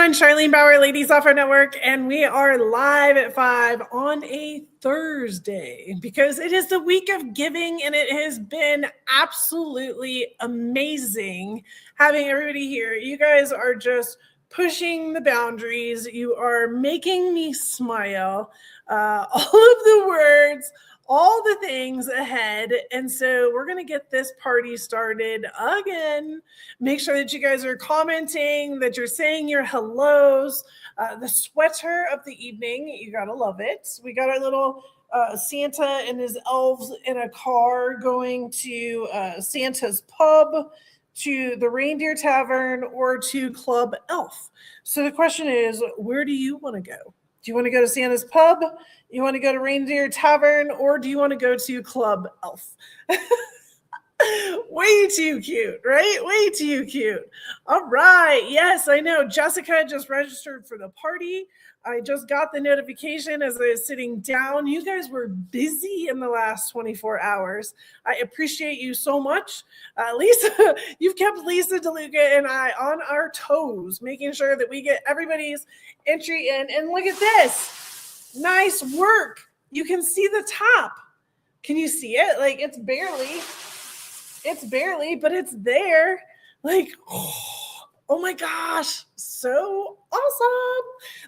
everyone. Charlene Bower, Ladies Offroad Network, and we are live at 5 on a Thursday because it is the week of giving, and it has been absolutely amazing having everybody here. You guys are just pushing the boundaries. You are making me smile. All of the words, all the things ahead. And so we're going to get this party started again. Make sure that you guys are commenting, that you're saying your hellos. The sweater of the evening, you got to love it. We got our little Santa and his elves in a car going to Santa's pub, to the Reindeer Tavern, or to Club Elf. So the question is, where do you want to go? Do you want to go to Santa's pub? You want to go to Reindeer Tavern, or do you want to go to Club Elf? Way too cute, right? Way too cute. All right. Yes, I know. Jessica just registered for the party. I just got the notification as I was sitting down. You guys were busy in the last 24 hours. I appreciate you so much. Lisa, you've kept Lisa DeLuca and I on our toes, making sure that we get everybody's entry in. And look at this. Nice work. You can see the top. Can you see it? Like it's barely, but it's there. Like, oh my gosh, so awesome.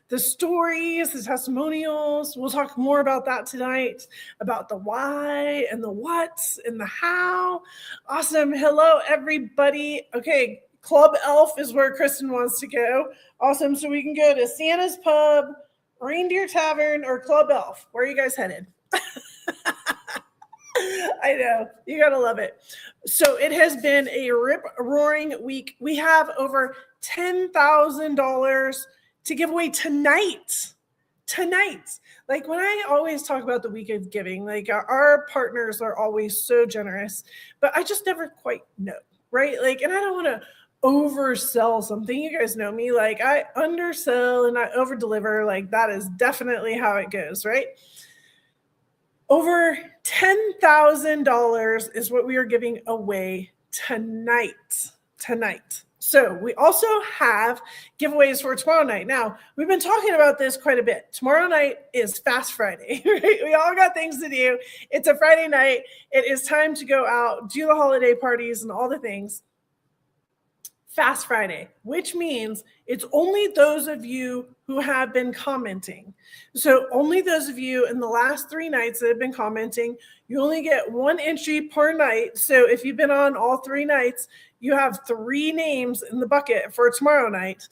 The stories, the testimonials, we'll talk more about that tonight, about the why and the what's and the how. Awesome. Hello, everybody. Okay, Club Elf is where Kristen wants to go. Awesome. So we can go to Santa's Pub, Reindeer Tavern, or Club Elf. Where are you guys headed? I know. You got to love it. So it has been a rip-roaring week. We have over $10,000 to give away tonight. Like when I always talk about the week of giving, like our partners are always so generous, but I just never quite know, right? Like, and I don't want to oversell something. You guys know me. Like I undersell and I overdeliver. Like that is definitely how it goes, right? Over $10,000 is what we are giving away tonight. So we also have giveaways for tomorrow night. Now, we've been talking about this quite a bit. Tomorrow night is Fast Friday, right? We all got things to do. It's a Friday night. It is time to go out, do the holiday parties and all the things. Fast Friday, which means it's only those of you who have been commenting. So only those of you in the last 3 nights that have been commenting, you only get 1 entry per night. So if you've been on all 3 nights, you have 3 names in the bucket for tomorrow night.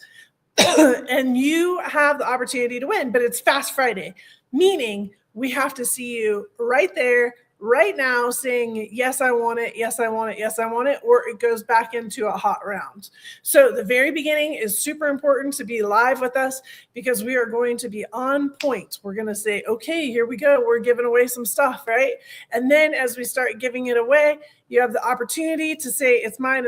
And you have the opportunity to win, but it's Fast Friday, meaning we have to see you right there, right now, saying, yes, I want it, yes, I want it, yes, I want it, or it goes back into a hot round. So the very beginning is super important to be live with us because we are going to be on point. We're going to say, okay, here we go. We're giving away some stuff, right? And then as we start giving it away, you have the opportunity to say, it's mine,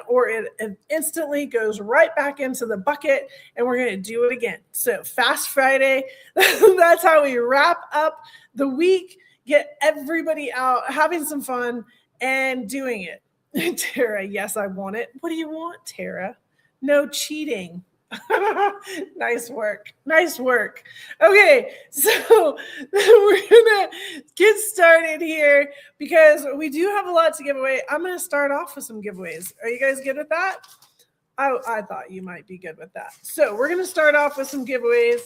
or it instantly goes right back into the bucket, and we're going to do it again. So Fast Friday, that's how we wrap up the week. Get everybody out, having some fun, and doing it. Tara, yes, I want it. What do you want, Tara? No cheating. Nice work. Okay, so we're going to get started here because we do have a lot to give away. I'm going to start off with some giveaways. Are you guys good with that? I thought you might be good with that. So we're going to start off with some giveaways,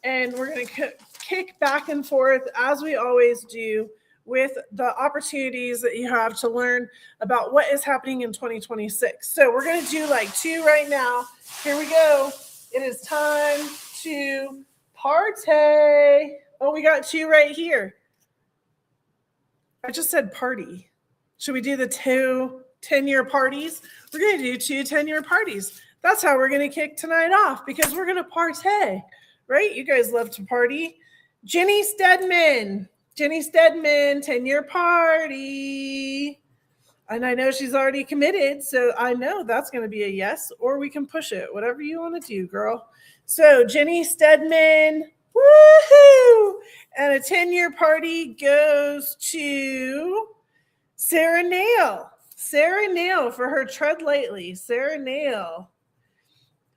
and we're going to kick back and forth as we always do with the opportunities that you have to learn about what is happening in 2026. So we're going to do like 2 right now. Here we go. It is time to party. Oh, we got 2 right here. I just said party. Should we do the 2 10-year parties? We're going to do 2 10-year parties. That's how we're going to kick tonight off because we're going to party, right? You guys love to party. Jenny Stedman, 10-year party. And I know she's already committed, so I know that's going to be a yes, or we can push it, whatever you want to do, girl. So Jenny Stedman, woohoo! And a 10-year party goes to Sarah Nail. Sarah Nail for her Tread Lightly. Sarah Nail.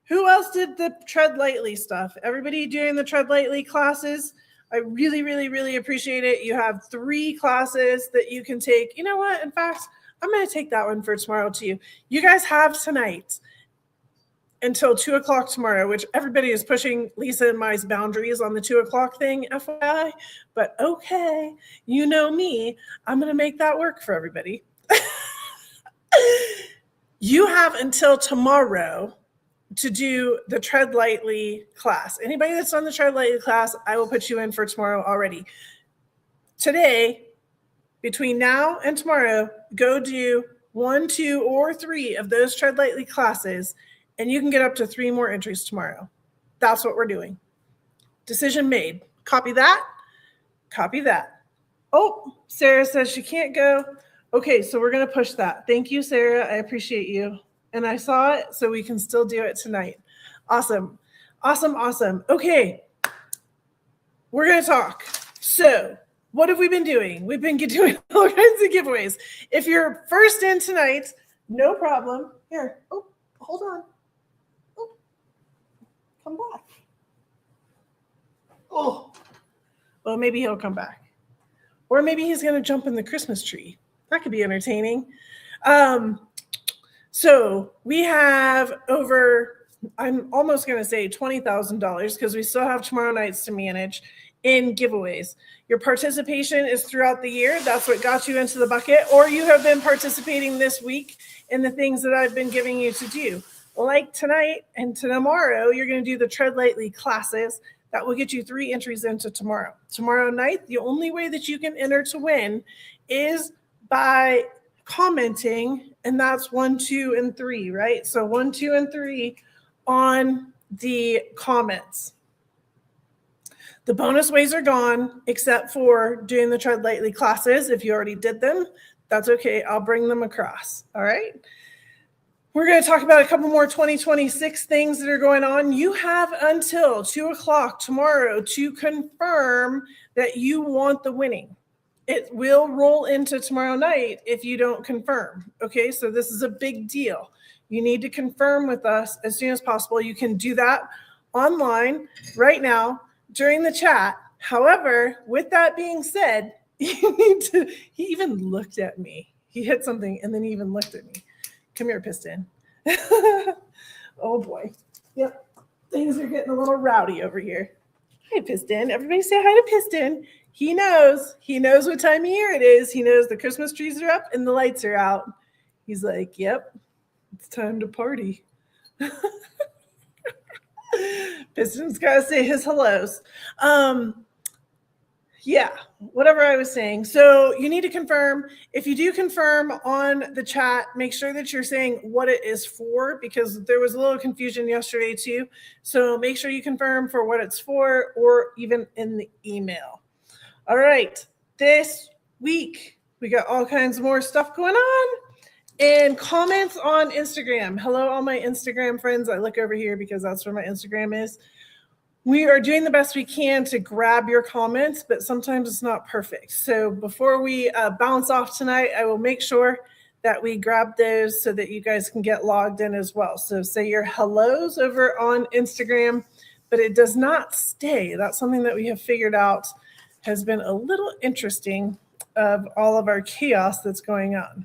Who else did the Tread Lightly stuff? Everybody doing the Tread Lightly classes? I really, really, really appreciate it. You have 3 classes that you can take. You know what? In fact, I'm going to take that one for tomorrow too. You guys have tonight until 2 o'clock tomorrow, which everybody is pushing Lisa and my boundaries on the 2 o'clock thing, FYI. But okay, you know me. I'm going to make that work for everybody. You have until tomorrow to do the Tread Lightly class. Anybody that's on the Tread Lightly class, I will put you in for tomorrow already. Today, between now and tomorrow, go do 1, 2, or 3 of those Tread Lightly classes, and you can get up to 3 more entries tomorrow. That's what we're doing. Decision made. Copy that. Copy that. Oh, Sarah says she can't go. Okay, so we're going to push that. Thank you, Sarah. I appreciate you. And I saw it, so we can still do it tonight. Awesome. Awesome, awesome. Okay, we're going to talk. So what have we been doing? We've been doing all kinds of giveaways. If you're first in tonight, no problem. Here. Oh, hold on. Oh, come back. Oh, well, maybe he'll come back. Or maybe he's going to jump in the Christmas tree. That could be entertaining. So we have over, I'm almost going to say $20,000 because we still have tomorrow nights to manage in giveaways. Your participation is throughout the year. That's what got you into the bucket. Or you have been participating this week in the things that I've been giving you to do. Like tonight and tomorrow, you're going to do the Tread Lightly classes. That will get you 3 entries into tomorrow. Tomorrow night, the only way that you can enter to win is by commenting, and that's 1, 2, and 3, right? So 1, 2, and 3 on the comments. The bonus ways are gone, except for doing the Tread Lightly classes. If you already did them, that's okay. I'll bring them across. All right. We're going to talk about a couple more 2026 things that are going on. You have until 2 o'clock tomorrow to confirm that you want the winning. It will roll into tomorrow night if you don't confirm. Okay, so this is a big deal. You need to confirm with us as soon as possible. You can do that online right now during the chat. However, with that being said, you need to, he even looked at me. He hit something and then he even looked at me. Come here, Piston. Oh boy. Yep, things are getting a little rowdy over here. Hi, Piston. Everybody say hi to Piston. He knows what time of year it is. He knows the Christmas trees are up and the lights are out. He's like, yep, it's time to party. Piston's got to say his hellos. Yeah, whatever I was saying. So you need to confirm. If you do confirm on the chat, make sure that you're saying what it is for, because there was a little confusion yesterday too. So make sure you confirm for what it's for, or even in the email. All right, this week we got all kinds of more stuff going on. And comments on Instagram. Hello, all my Instagram friends. I look over here because that's where my Instagram is. We are doing the best we can to grab your comments, but sometimes it's not perfect. So before we bounce off tonight, I will make sure that we grab those so that you guys can get logged in as well. So say your hellos over on Instagram, but it does not stay. That's something that we have figured out has been a little interesting of all of our chaos that's going on.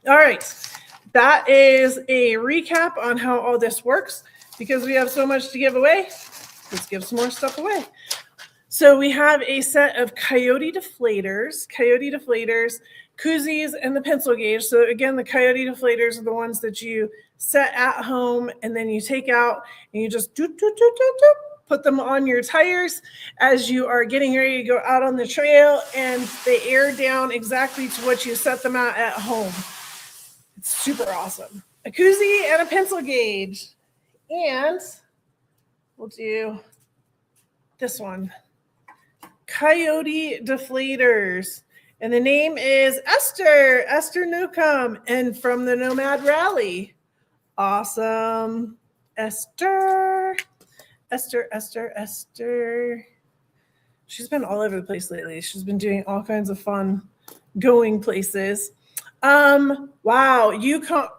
All right, that is a recap on how all this works. Because we have so much to give away, let's give some more stuff away. So we have a set of Coyote deflators, koozies, and the pencil gauge. So again, the Coyote deflators are the ones that you set at home and then you take out and you just put them on your tires as you are getting ready to go out on the trail, and they air down exactly to what you set them at home. It's super awesome. A koozie and a pencil gauge. And we'll do this one, Coyote deflators. And the name is Esther Newcomb, and from the Nomad Rally. Awesome. Esther. She's been all over the place lately. She's been doing all kinds of fun going places. Wow,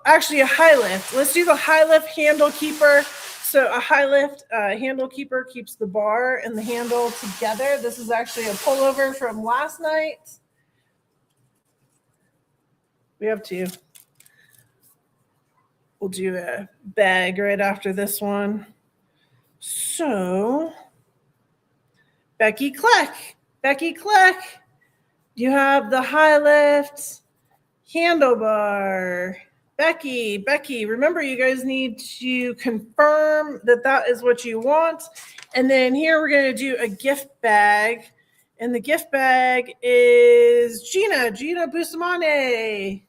actually a high lift. Let's do the high lift handle keeper. So a high lift handle keeper keeps the bar and the handle together. This is actually a pullover from last night. We have two. We'll do a bag right after this one. So, Becky Kleck, you have the high lift handlebar. Becky, remember you guys need to confirm that is what you want. And then here we're going to do a gift bag. And the gift bag is Gina Bustamante.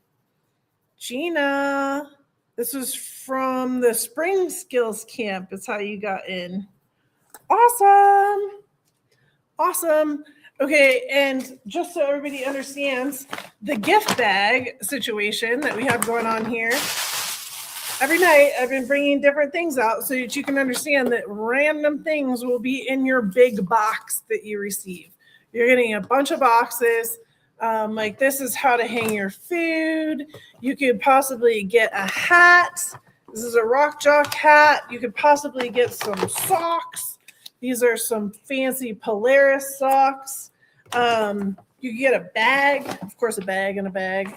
Gina, this was from the Spring Skills Camp. It's how you got in. Awesome. Okay, and just so everybody understands, the gift bag situation that we have going on here, every night I've been bringing different things out so that you can understand that random things will be in your big box that you receive. You're getting a bunch of boxes. Like this is how to hang your food. You could possibly get a hat. This is a rock jock hat. You could possibly get some socks. These are some fancy Polaris socks. You can get a bag, of course, a bag and a bag.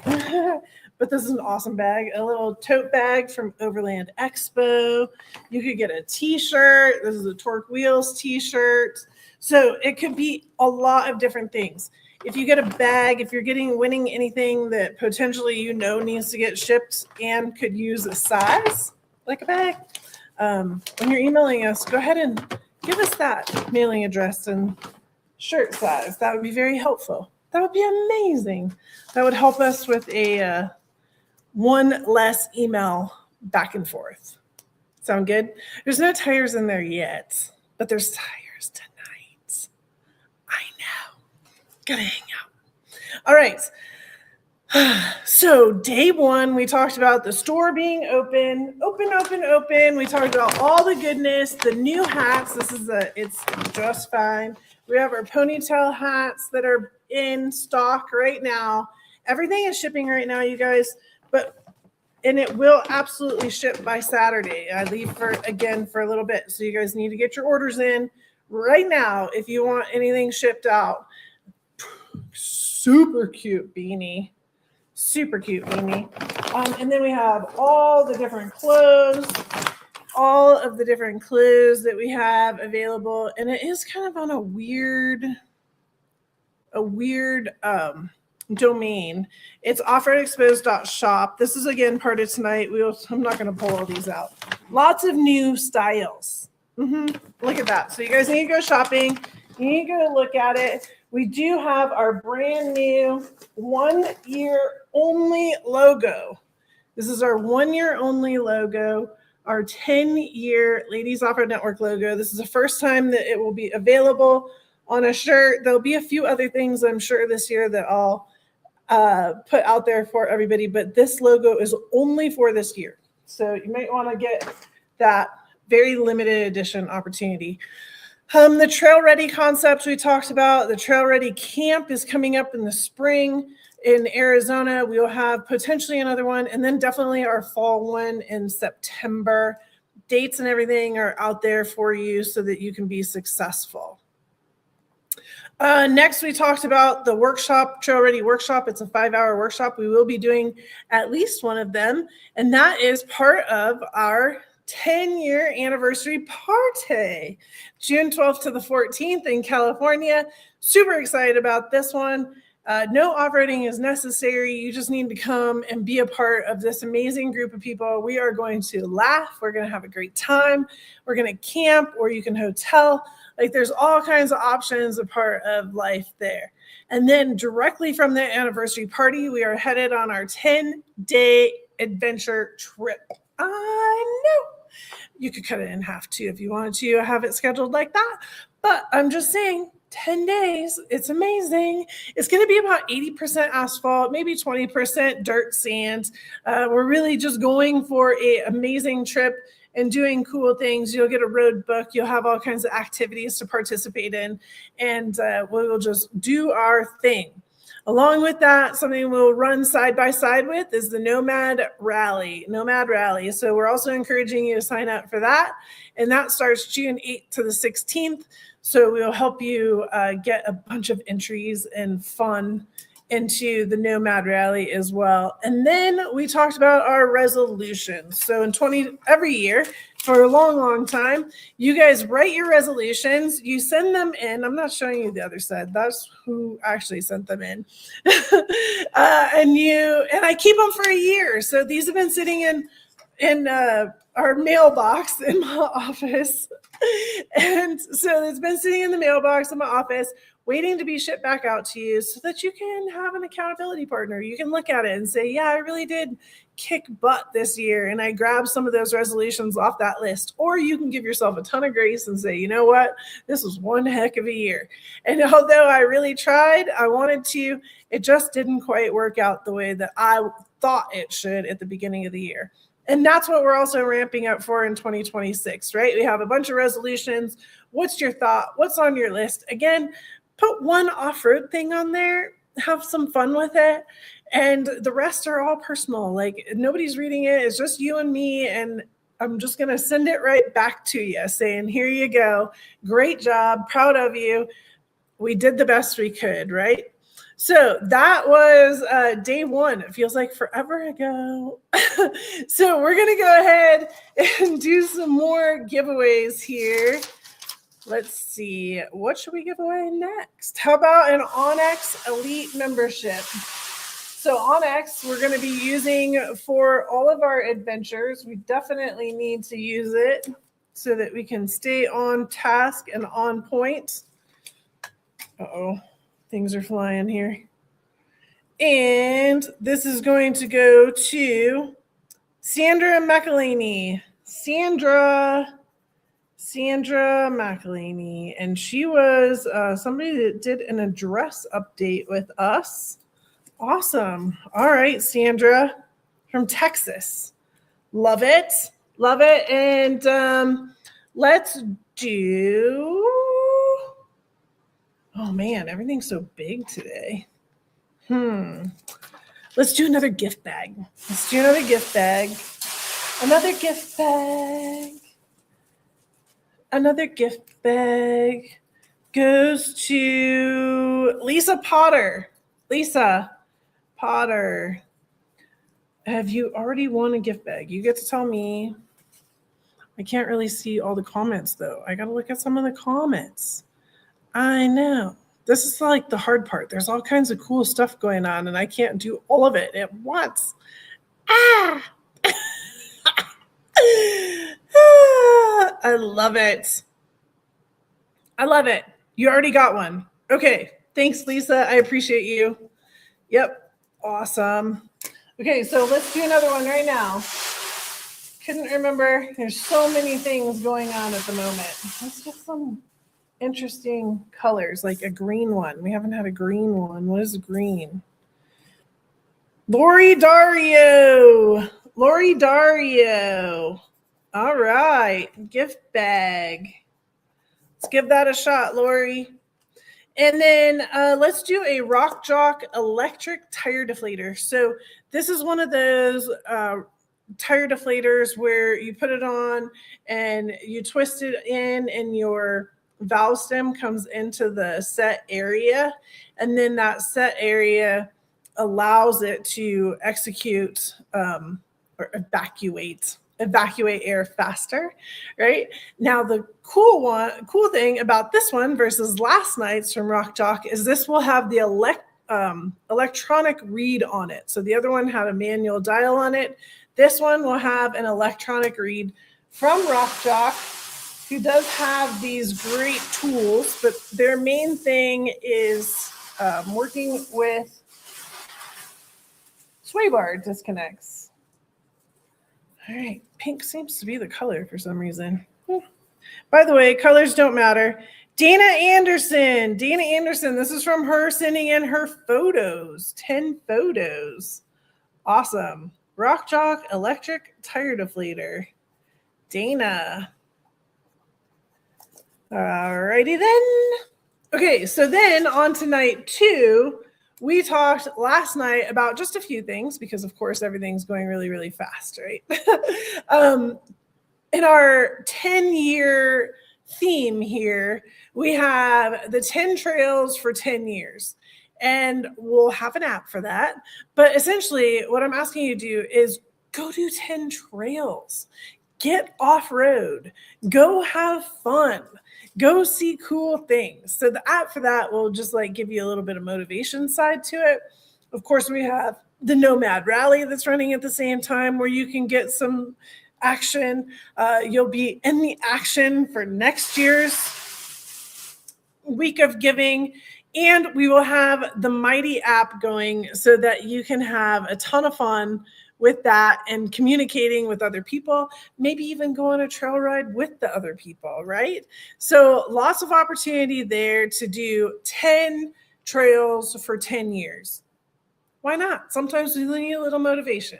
But this is an awesome bag, a little tote bag from Overland Expo. You could get a t-shirt. This is a Torque Wheels t-shirt. So it could be a lot of different things. If you get a bag, if you're winning anything that potentially needs to get shipped and could use a size, like a bag, when you're emailing us, go ahead and give us that mailing address and shirt size. That would be very helpful. That would be amazing. That would help us with a one less email back and forth. Sound good? There's no tires in there yet, but there's tires tonight. I know. Gotta hang out. All right. So day one, we talked about the store being open. We talked about all the goodness, the new hats. It's just fine. We have our ponytail hats that are in stock right now. Everything is shipping right now, you guys, and it will absolutely ship by Saturday. I leave for a little bit. So you guys need to get your orders in right now if you want anything shipped out. Super cute beanie. And then we have all the different clothes, all of the different clothes that we have available. And it is kind of on a weird domain. It's offroadexposed.shop. This is again part of tonight. I'm not going to pull all these out. Lots of new styles. Look at that. So you guys need to go shopping. You need to go look at it. We do have our brand new 1 year only logo. This is our 1 year only logo, our 10-year Ladies Offroad Network logo. This is the first time that it will be available on a shirt. There'll be a few other things I'm sure this year that I'll put out there for everybody, but this logo is only for this year. So you might want to get that very limited edition opportunity. The Trail Ready concept we talked about. The Trail Ready camp is coming up in the spring in Arizona. We will have potentially another one, and then definitely our fall one in September. Dates and everything are out there for you so that you can be successful. Next, we talked about the workshop, Trail Ready workshop. It's a 5-hour workshop. We will be doing at least one of them, and that is part of our 10-year anniversary party, June 12th to the 14th in California. Super excited about this one. No off-roading is necessary. You just need to come and be a part of this amazing group of people. We are going to laugh. We're going to have a great time. We're going to camp, or you can hotel. Like, there's all kinds of options, a part of life there. And then directly from the anniversary party, we are headed on our 10-day adventure trip. I know. You could cut it in half too if you wanted to have it scheduled like that. But I'm just saying, 10 days, it's amazing. It's going to be about 80% asphalt, maybe 20% dirt, sand. We're really just going for an amazing trip and doing cool things. You'll get a road book. You'll have all kinds of activities to participate in. And we will just do our thing. Along with that, something we'll run side by side with is the Nomad Rally. So we're also encouraging you to sign up for that. And that starts June 8th to the 16th. So we'll help you get a bunch of entries and fun into the Nomad Rally as well. And then we talked about our resolutions. So every year for a long time, you guys write your resolutions, you send them in. I'm not showing you the other side. That's who actually sent them in. and I keep them for a year. So these have been sitting in our mailbox in my office. And so it's been sitting in the mailbox in my office waiting to be shipped back out to you so that you can have an accountability partner. You can look at it and say, yeah, I really did kick butt this year and I grabbed some of those resolutions off that list. Or you can give yourself a ton of grace and say, you know what, this was one heck of a year. And although I really tried, I wanted to, it just didn't quite work out the way that I thought it should at the beginning of the year. And that's what we're also ramping up for in 2026, right? We have a bunch of resolutions. What's your thought? What's on your list? Again, put one off-road thing on there, have some fun with it. And the rest are all personal. Like nobody's reading it. It's just you and me. And I'm just going to send it right back to you saying, here you go. Great job. Proud of you. We did the best we could, right? So that was day one. It feels like forever ago. So we're going to go ahead and do some more giveaways here. Let's see. What should we give away next? How about an Onyx Elite membership? So Onyx, we're going to be using for all of our adventures. We definitely need to use it so that we can stay on task and on point. Uh-oh. Things are flying here. And this is going to go to Sandra McElhaney. Sandra McElhaney. And she was somebody that did an address update with us. Awesome. All right, Sandra from Texas. Love it. Love it. And let's do... Oh, man, everything's so big today. Let's do another gift bag. Another gift bag goes to Lisa Potter. Lisa Potter. Have you already won a gift bag? You get to tell me. I can't really see all the comments, though. I got to look at some of the comments. I know. This is like the hard part. There's all kinds of cool stuff going on, and I can't do all of it at once. I love it. You already got one. Okay. Thanks, Lisa. I appreciate you. Yep. Awesome. Okay, so let's do another one right now. Couldn't remember. There's so many things going on at the moment. Let's get some interesting colors, like a green one. We haven't had a green one. What is green? Lori Dario. All right. Gift bag. Let's give that a shot, Lori. And then let's do a Rock Jock electric tire deflator. So this is one of those tire deflators where you put it on and you twist it in and your valve stem comes into the set area. And then that set area allows it to execute or evacuate air faster, right? Now, the cool thing about this one versus last night's from Rock Jock is this will have the electronic read on it. So the other one had a manual dial on it. This one will have an electronic read from Rock Jock, who does have these great tools, but their main thing is working with sway bar disconnects. All right, pink seems to be the color for some reason. By the way, colors don't matter. Dana Anderson, this is from her sending in her photos, 10 photos. Awesome. Rock Jock electric tire deflator. Dana. All righty then. Okay, so then on to night 2, we talked last night about just a few things because, of course, everything's going really, really fast, right? In our 10-year theme here, we have the 10 trails for 10 years. And we'll have an app for that. But essentially, what I'm asking you to do is go do 10 trails. Get off-road. Go have fun. Go see cool things. So the app for that will just like give you a little bit of motivation side to it. Of course, we have the Nomad Rally that's running at the same time where you can get some action. You'll be in the action for next year's week of giving. And we will have the Mighty app going so that you can have a ton of fun with that and communicating with other people, maybe even go on a trail ride with the other people, right? So lots of opportunity there to do 10 trails for 10 years. Why not? Sometimes we need a little motivation.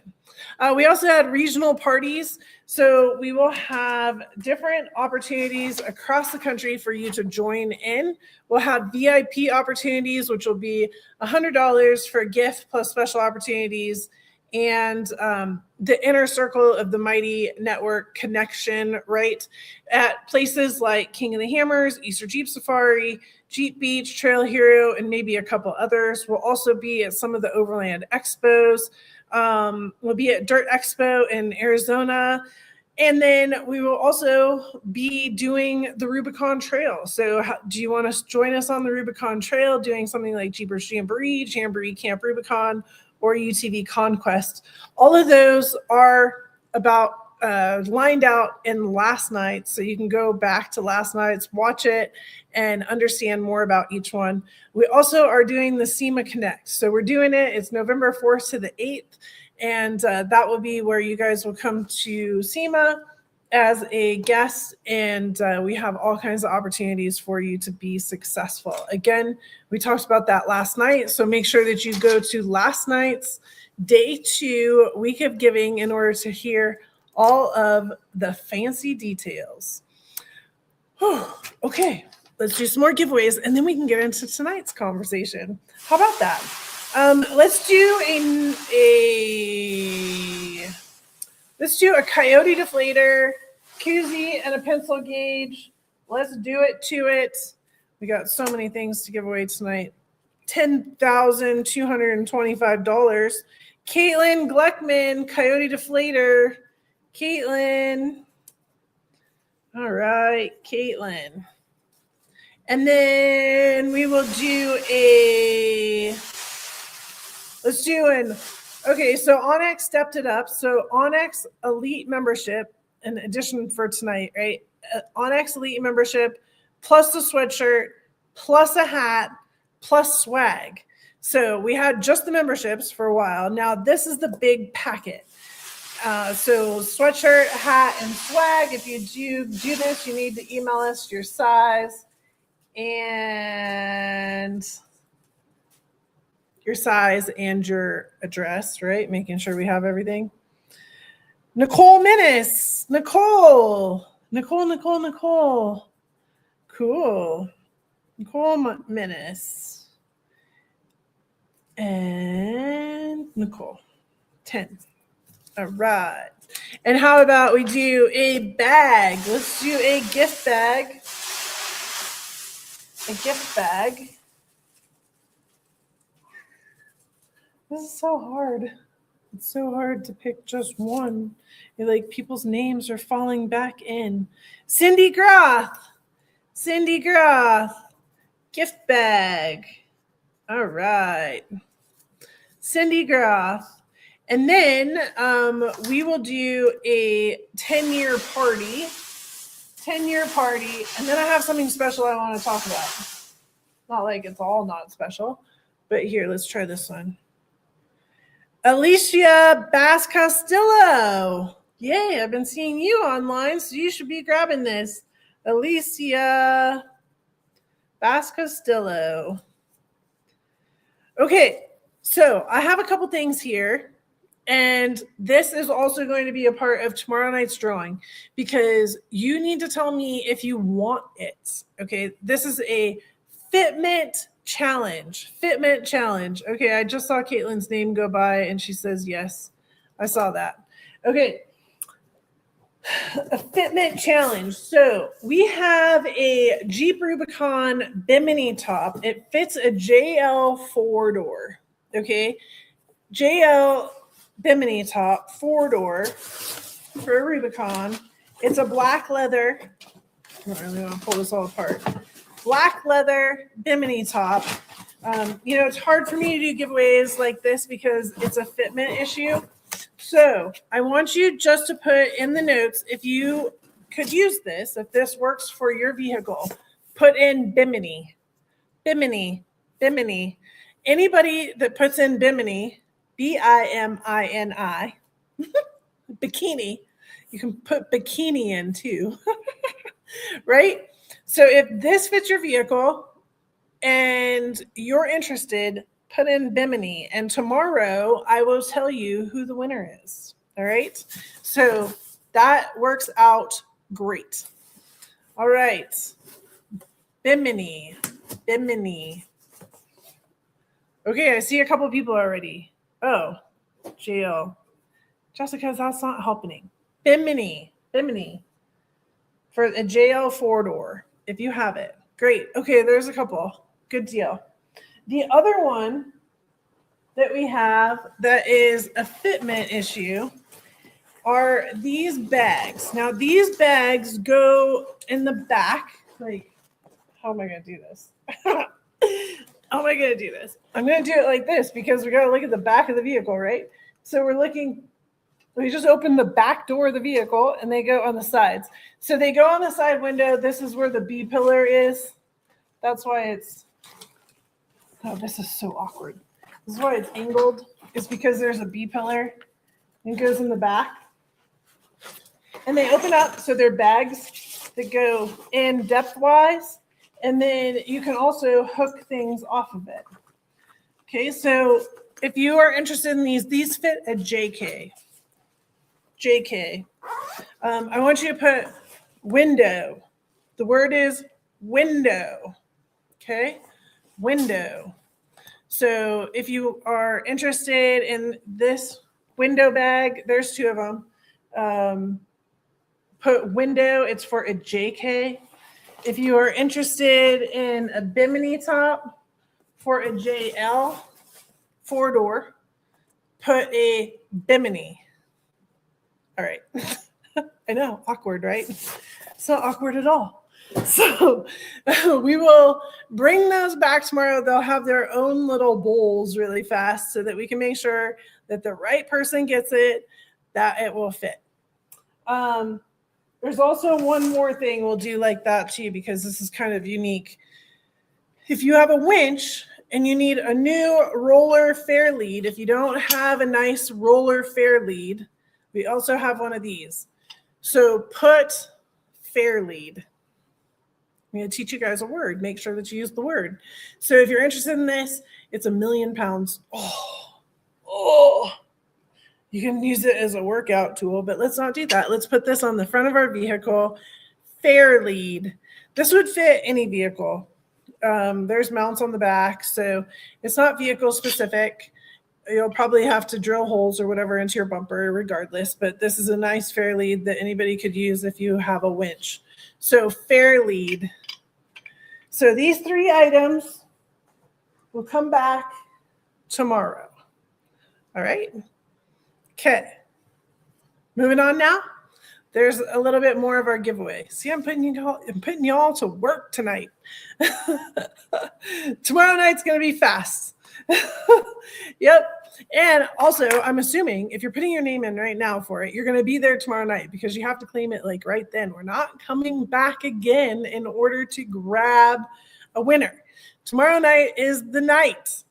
We also had regional parties. So we will have different opportunities across the country for you to join in. We'll have VIP opportunities, which will be $100 for a gift plus special opportunities. And the inner circle of the Mighty Network connection, right? At places like King of the Hammers, Easter Jeep Safari, Jeep Beach, Trail Hero, and maybe a couple others. We'll also be at some of the Overland Expos. We'll be at Dirt Expo in Arizona. And then we will also be doing the Rubicon Trail. So do you want to join us on the Rubicon Trail, doing something like Jeepers Jamboree, Jamboree Camp Rubicon, or UTV Conquest? All of those are about lined out in last night. So you can go back to last night's, watch it, and understand more about each one. We also are doing the SEMA Connect. So we're doing it. It's November 4th to the 8th. And that will be where you guys will come to SEMA as a guest. And we have all kinds of opportunities for you to be successful. Again, we talked about that last night. So make sure that you go to last night's day 2 week of giving in order to hear all of the fancy details. Okay, let's do some more giveaways and then we can get into tonight's conversation. How about that? Let's do a coyote deflator, koozie, and a pencil gauge. Let's do it to it. We got so many things to give away tonight. $10,225. Caitlin Gleckman, coyote deflator. Caitlin. All right, Caitlin. And then we will do okay, so Onyx stepped it up. So Onyx Elite membership, in addition for tonight, right? Onyx Elite membership, plus the sweatshirt, plus a hat, plus swag. So we had just the memberships for a while. Now this is the big packet. So sweatshirt, hat, and swag. If you do this, you need to email us your size and your address, right? Making sure we have everything. Nicole Menace. Nicole. Cool. Nicole Menace. And Nicole. 10. All right. And how about we do a bag? Let's do a gift bag. A gift bag. This is so hard. It's so hard to pick just one. Like people's names are falling back in. Cindy Groth. Gift bag. All right. Cindy Groth. And then we will do a 10-year party. 10-year party. And then I have something special I want to talk about. Not like it's all not special. But here, let's try this one. Alicia Bass Castillo. Yay, I've been seeing you online, so you should be grabbing this. Alicia Bass Castillo. Okay, so I have a couple things here. And this is also going to be a part of tomorrow night's drawing because you need to tell me if you want it. Okay, this is a fitment challenge. Fitment challenge. Okay, I just saw Caitlin's name go by and she says yes. I saw that. Okay. A fitment challenge. So we have a Jeep Rubicon Bimini top. It fits a JL 4-door. Okay. JL Bimini top, 4-door for a Rubicon. It's a black leather. I really want to pull this all apart. Black leather Bimini top. It's hard for me to do giveaways like this because it's a fitment issue. So I want you just to put in the notes, if you could use this, if this works for your vehicle, put in Bimini, Bimini, Bimini. Anybody that puts in Bimini, Bimini, bikini, you can put bikini in too, right? So if this fits your vehicle and you're interested, put in Bimini, and tomorrow I will tell you who the winner is. All right. So that works out great. All right. Bimini. Okay, I see a couple people already. Oh, JL. Jessica, that's not helping. Bimini for a JL 4-door, if you have it. Great. Okay, there's a couple. Good deal. The other one that we have that is a fitment issue are these bags. Now, these bags go in the back. Like, how am I going to do this? How am I going to do this? I'm going to do it like this because we got to look at the back of the vehicle, right? So we just open the back door of the vehicle and they go on the sides. So they go on the side window. This is where the B pillar is. That's why this is so awkward. This is why it's angled. It's because there's a B pillar and it goes in the back. And they open up, so they're bags that go in depth-wise. And then you can also hook things off of it. Okay, so if you are interested in these fit a JK. I want you to put window. The word is window. Okay, window. So if you are interested in this window bag, there's two of them. Put window, it's for a JK. If you are interested in a Bimini top for a JL 4-door, put a Bimini. All right. I know, awkward, right? It's not awkward at all. So we will bring those back tomorrow. They'll have their own little bowls really fast so that we can make sure that the right person gets it, that it will fit. There's also one more thing we'll do like that too, because this is kind of unique. If you have a winch and you need a new roller fair lead, if you don't have a nice roller fair lead, we also have one of these. So put fair lead. I'm going to teach you guys a word. Make sure that you use the word. So if you're interested in this, it's 1,000,000 pounds. Oh. You can use it as a workout tool, but let's not do that. Let's put this on the front of our vehicle. Fair lead. This would fit any vehicle. There's mounts on the back, so it's not vehicle specific. You'll probably have to drill holes or whatever into your bumper regardless, but this is a nice fair lead that anybody could use if you have a winch. So fair lead. So these 3 items will come back tomorrow. All right. Okay. Moving on now. There's a little bit more of our giveaway. See, I'm putting y'all to work tonight. Tomorrow night's going to be fast. Yep. And also, I'm assuming if you're putting your name in right now for it, you're going to be there tomorrow night because you have to claim it like right then. We're not coming back again in order to grab a winner. Tomorrow night is the night.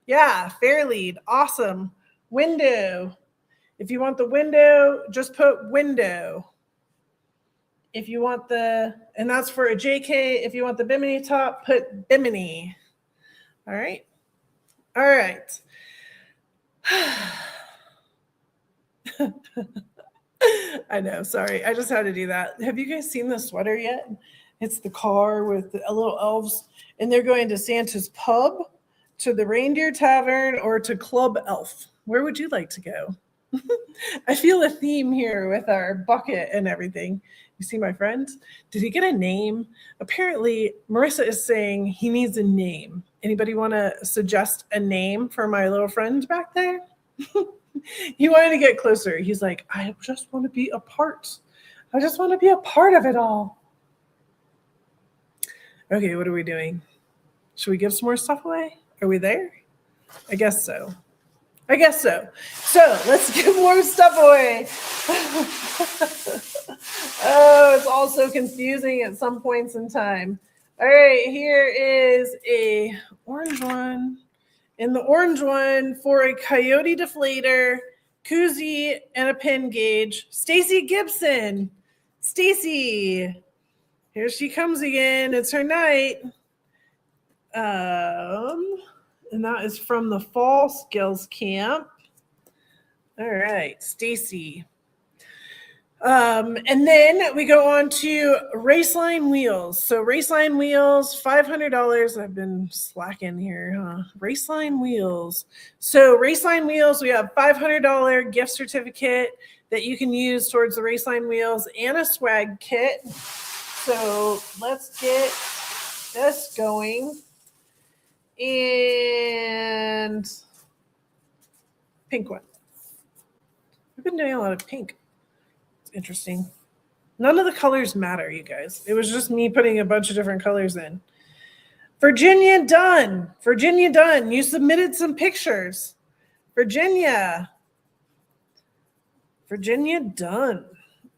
Yeah, fair lead. Awesome. Window. If you want the window, just put window. If you want and that's for a JK. If you want the Bimini top, put Bimini. All right. All right. I know. Sorry. I just had to do that. Have you guys seen the sweater yet? It's the car with the little elves, and they're going to Santa's pub, to the Reindeer Tavern, or to Club Elf. Where would you like to go? I feel a theme here with our bucket and everything. You see my friend? Did he get a name? Apparently, Marissa is saying he needs a name. Anybody want to suggest a name for my little friend back there? He wanted to get closer. He's like, I just want to be a part. I just want to be a part of it all. Okay, what are we doing? Should we give some more stuff away? Are we there? I guess so. So let's give more stuff away. Oh, it's all so confusing at some points in time. All right, here is a orange one. In the orange one, for a coyote deflator, koozie, and a pin gauge, Stacy Gibson. Stacy, here she comes again. It's her night. And that is from the Fall Skills Camp. All right, Stacy. And then we go on to Raceline Wheels. So Raceline Wheels, $500. I've been slacking here, huh? Raceline Wheels. So Raceline Wheels, we have $500 gift certificate that you can use towards the Raceline Wheels and a swag kit. So let's get this going. And pink one. We've been doing a lot of pink. It's interesting. None of the colors matter, you guys. It was just me putting a bunch of different colors in. Virginia Dunn. You submitted some pictures. Virginia Dunn.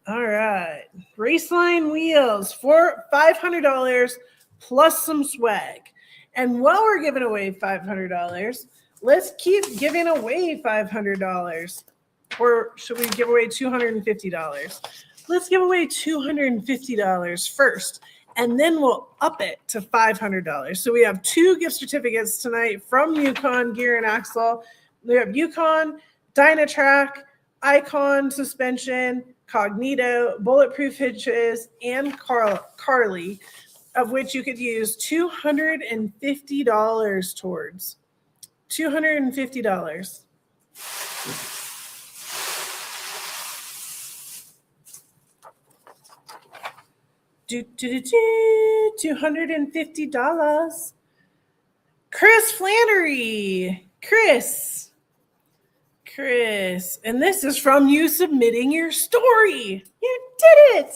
All right. Raceline Wheels for $500 plus some swag. And while we're giving away $500, let's keep giving away $500. Or should we give away $250? Let's give away $250 first, and then we'll up it to $500. So we have 2 gift certificates tonight from Yukon Gear and Axle. We have Yukon, Dynatrack, Icon Suspension, Cognito, Bulletproof Hitches, and Carly, of which you could use $250 towards. $250. $250. Chris Flannery. Chris. And this is from you submitting your story. You did it.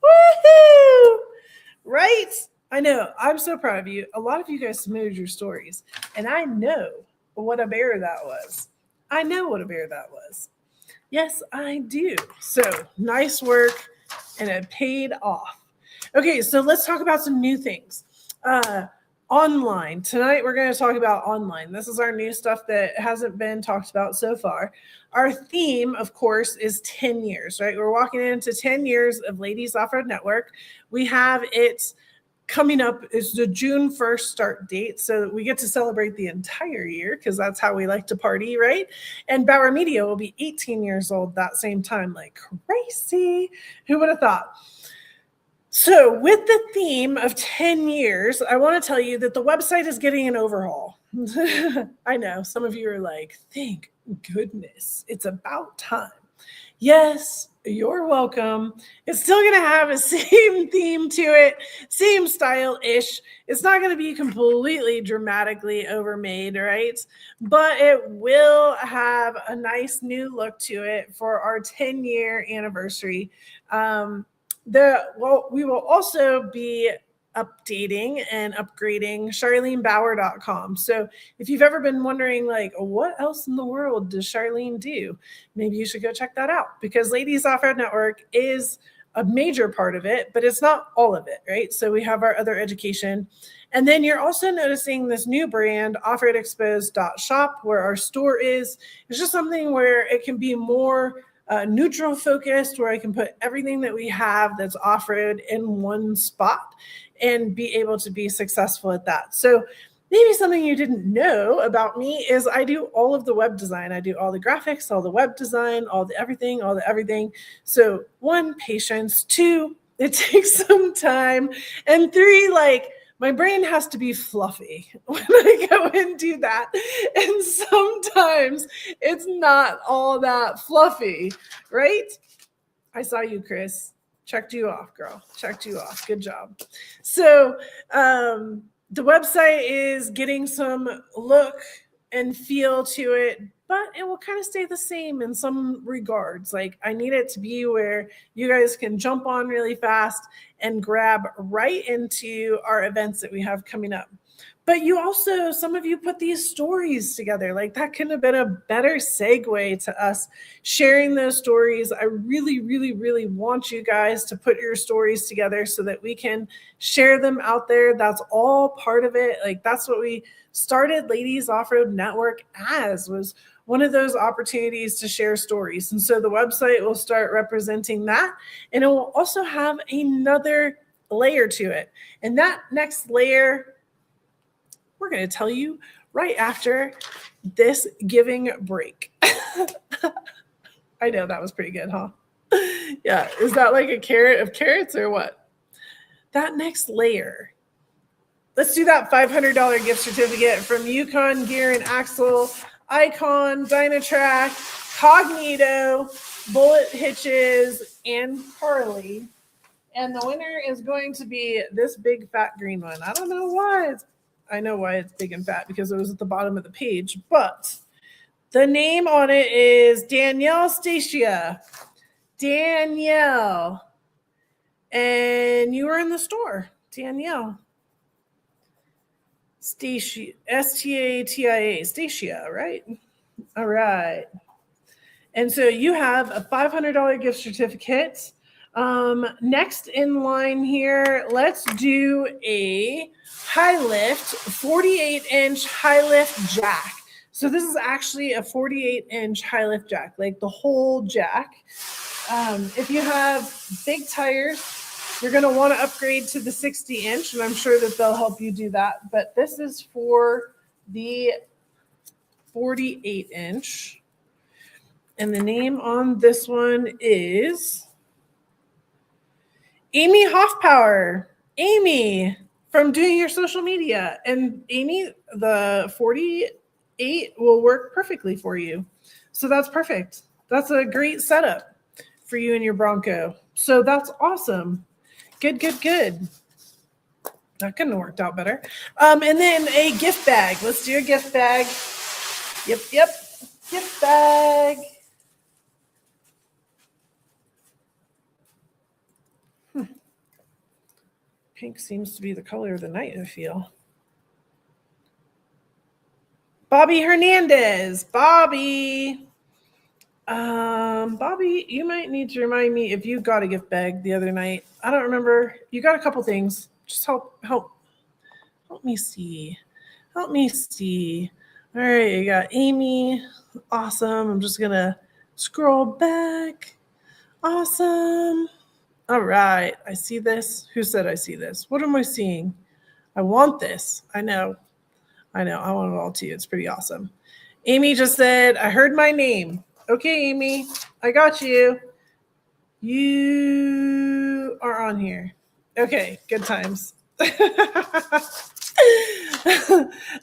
Woohoo! Right? I know. I'm so proud of you. A lot of you guys submitted your stories, and I know what a bear that was. Yes, I do. So nice work, and it paid off. Okay, so let's talk about some new things. Online. Tonight, we're going to talk about online. This is our new stuff that hasn't been talked about so far. Our theme, of course, is 10 years, right? We're walking into 10 years of Ladies Offroad Network. We have it coming up. It's the June 1st start date, so we get to celebrate the entire year because that's how we like to party, right? And Bauer Media will be 18 years old that same time, like crazy. Who would have thought? So with the theme of 10 years, I want to tell you that the website is getting an overhaul. I know some of you are like, thank goodness, it's about time. Yes, you're welcome. It's still going to have a same theme to it, same style-ish. It's not going to be completely dramatically overmade, right? But it will have a nice new look to it for our 10-year anniversary. We will also be updating and upgrading charlenebower.com. So if you've ever been wondering, like, what else in the world does Charlene do? Maybe you should go check that out, because Ladies Offroad Network is a major part of it, but it's not all of it, right? So we have our other education. And then you're also noticing this new brand, offroadexposed.shop, where our store is. It's just something where it can be more neutral focused, where I can put everything that we have that's off-road in one spot and be able to be successful at that. So maybe something you didn't know about me is I do all of the web design. I do all the graphics, all the web design, all the everything. So 1, patience. 2, It takes some time. And 3, like, my brain has to be fluffy when I go and do that. And sometimes it's not all that fluffy, right? I saw you, Chris. Checked you off, girl. Checked you off. Good job. So the website is getting some look and feel to it, but it will kind of stay the same in some regards. Like, I need it to be where you guys can jump on really fast and grab right into our events that we have coming up. But you also, some of you put these stories together. Like, that could have been a better segue to us sharing those stories. I really, really, really want you guys to put your stories together so that we can share them out there. That's all part of it. Like, that's what we started Ladies Off-Road Network as, was one of those opportunities to share stories. And so the website will start representing that. And it will also have another layer to it. And that next layer, we're going to tell you right after this giving break. I know that was pretty good, huh? Yeah. Is that like a carrot of carrots or what? That next layer. Let's do that $500 gift certificate from Yukon Gear and Axle, Icon, Dynatrack, Cognito, Bullet Hitches, and Harley. And the winner is going to be this big fat green one. I don't know why. I know why it's big and fat, because it was at the bottom of the page, but the name on it is Danielle Stacia. Danielle. And you were in the store. Danielle. Stacia. Statia. Stacia, right? All right. And so you have a $500 gift certificate. Next in line here, let's do a high lift, 48-inch high lift jack. So this is actually a 48-inch high lift jack, like the whole jack. If you have big tires, you're going to want to upgrade to the 60-inch, and I'm sure that they'll help you do that. But this is for the 48-inch. And the name on this one is Amy Hoffpower. Amy, from doing your social media. And Amy, the 48 will work perfectly for you. So that's perfect. That's a great setup for you and your Bronco. So that's awesome. Good, good, good. That couldn't have worked out better. And then a gift bag. Let's do a gift bag. Yep. Gift bag. Pink seems to be the color of the night, I feel. Bobby Hernandez. Bobby, you might need to remind me if you got a gift bag the other night. I don't remember. You got a couple things. Just help me see. Help me see. All right, you got Amy. Awesome. I'm just going to scroll back. Awesome. All right. I see this. Who said I see this? What am I seeing? I want this. I know. I want it all too. It's pretty awesome. Amy just said, I heard my name. Okay, Amy. I got you. You are on here. Okay. Good times.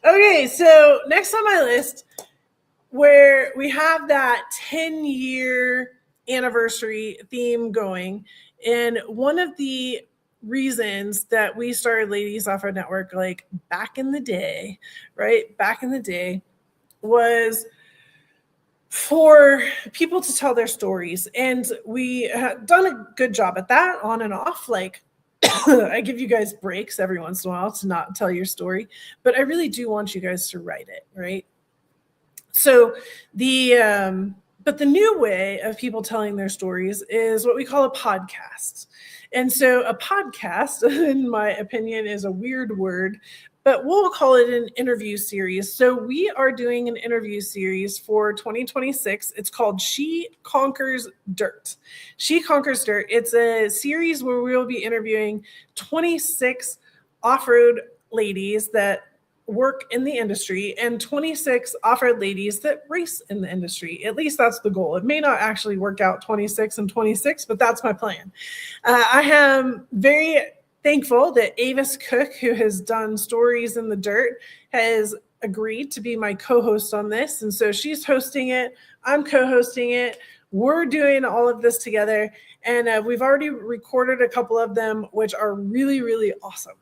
Okay. So next on my list, where we have that 10-year anniversary theme going. And one of the reasons that we started Ladies Off-Road Network, like back in the day, right? Back in the day, was for people to tell their stories. And we have done a good job at that, on and off. Like, I give you guys breaks every once in a while to not tell your story, but I really do want you guys to write it, right? So but the new way of people telling their stories is what we call a podcast. And so a podcast, in my opinion, is a weird word, but we'll call it an interview series. So we are doing an interview series for 2026. It's called She Conquers Dirt. She Conquers Dirt. It's a series where we will be interviewing 26 off-road ladies that work in the industry and 26 off-road ladies that race in the industry. At least that's the goal. It may not actually work out 26 and 26, but that's my plan. I am very thankful that Avis Cook, who has done Stories in the Dirt, has agreed to be my co-host on this. And so she's hosting it. I'm co-hosting it. We're doing all of this together. And we've already recorded a couple of them, which are really, really awesome.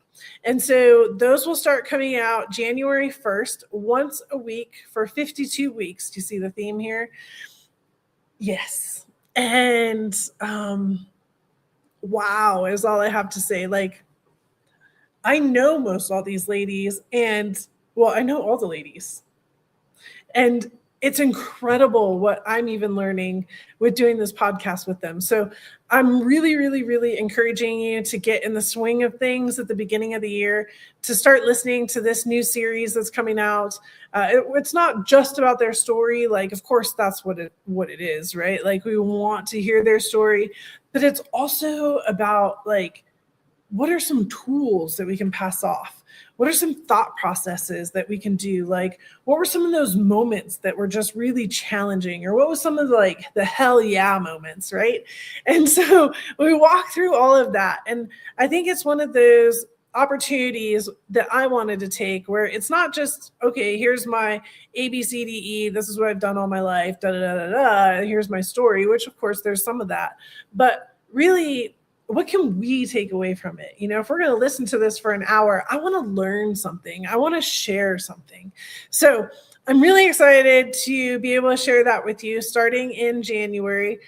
And so those will start coming out January 1st, once a week for 52 weeks. Do you see the theme here? Yes. And wow is all I have to say. Like, I know most all these ladies, and well, I know all the ladies. And it's incredible what I'm even learning with doing this podcast with them. So I'm really, really, really encouraging you to get in the swing of things at the beginning of the year, to start listening to this new series that's coming out. It's not just about their story. Like, of course, that's what it is, right? Like, we want to hear their story, but it's also about, like, what are some tools that we can pass off? What are some thought processes that we can do? Like, what were some of those moments that were just really challenging? Or what was some of the hell yeah moments, right? And so we walk through all of that. And I think it's one of those opportunities that I wanted to take where it's not just, okay, here's my A, B, C, D, E. This is what I've done all my life. Da, da, da, da, da. Here's my story, which of course there's some of that. But really, what can we take away from it? You know, if we're going to listen to this for an hour, I want to learn something. I want to share something. So I'm really excited to be able to share that with you starting in January.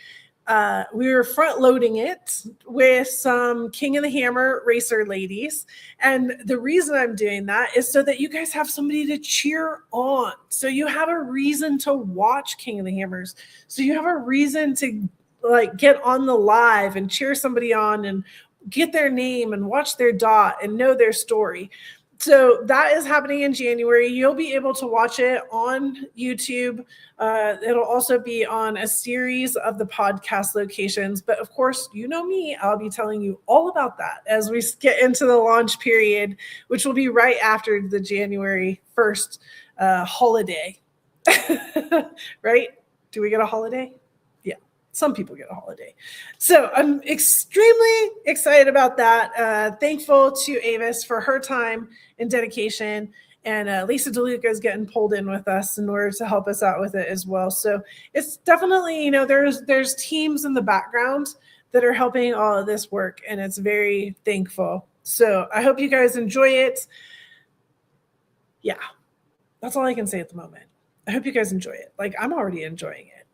We were front loading it with some King of the Hammer racer ladies. And the reason I'm doing that is so that you guys have somebody to cheer on. So you have a reason to watch King of the Hammers. So you have a reason to like get on the live and cheer somebody on and get their name and watch their dot and know their story. So that is happening in January. You'll be able to watch it on YouTube. It'll also be on a series of the podcast locations. But of course, you know me, I'll be telling you all about that as we get into the launch period, which will be right after the January 1st holiday. Right? Do we get a holiday? Some people get a holiday. So I'm extremely excited about that. Thankful to Avis for her time and dedication. And Lisa DeLuca is getting pulled in with us in order to help us out with it as well. So it's definitely, you know, there's teams in the background that are helping all of this work. And it's very thankful. So I hope you guys enjoy it. Yeah, that's all I can say at the moment. I hope you guys enjoy it. Like, I'm already enjoying it.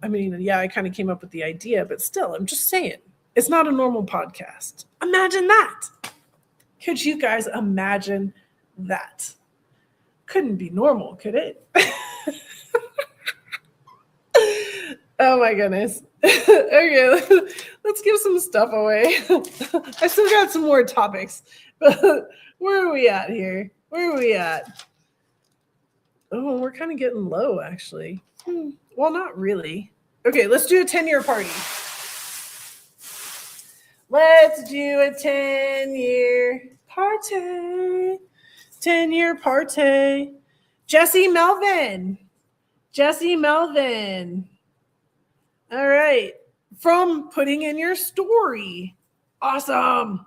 I mean, yeah, I kind of came up with the idea, but still, I'm just saying, it's not a normal podcast. Imagine that. Could you guys imagine that? Couldn't be normal, could it? Oh my goodness. Okay, let's give some stuff away. I still got some more topics, but where are we at here? Where are we at? Oh, we're kind of getting low, actually. Well, not really. Okay, let's do a 10-year party. Let's do a 10-year party. 10-year party. Jesse Melvin. Jesse Melvin. All right. From Putting in Your Story. Awesome.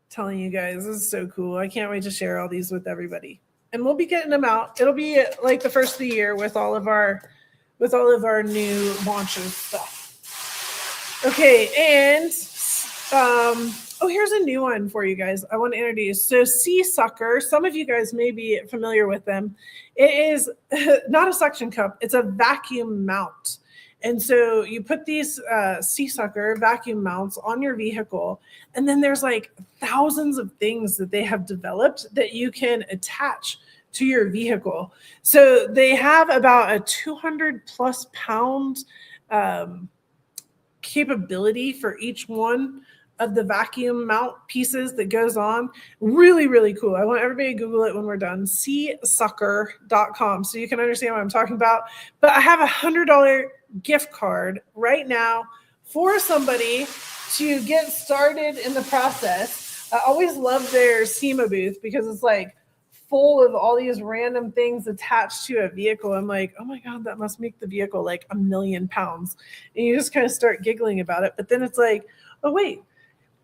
Telling you guys, this is so cool. I can't wait to share all these with everybody. And we'll be getting them out. It'll be like the first of the year with all of our new launches stuff. Okay, and here's a new one for you guys. I want to introduce. So Sea Sucker, some of you guys may be familiar with them. It is not a suction cup, it's a vacuum mount. And so you put these Sea Sucker vacuum mounts on your vehicle, and then there's like thousands of things that they have developed that you can attach to your vehicle. So they have about a 200 plus pound capability for each one of the vacuum mount pieces that goes on. Really, really cool. I want everybody to Google it when we're done. seasucker.com so you can understand what I'm talking about. But I have $100 gift card right now for somebody to get started in the process. I always love their SEMA booth because it's like full of all these random things attached to a vehicle. I'm like, oh my God, that must make the vehicle like 1,000,000 pounds. And you just kind of start giggling about it. But then it's like, oh, wait,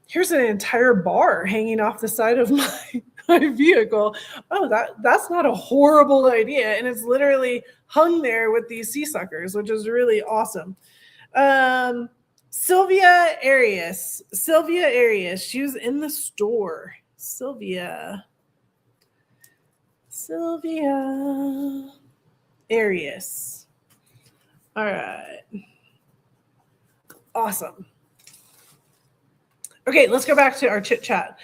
here's an entire bar hanging off the side of my vehicle. Oh, that's not a horrible idea. And it's literally hung there with these sea suckers, which is really awesome. Sylvia Arias, she was in the store. Sylvia Arias. All right. Awesome. Okay, let's go back to our chit chat.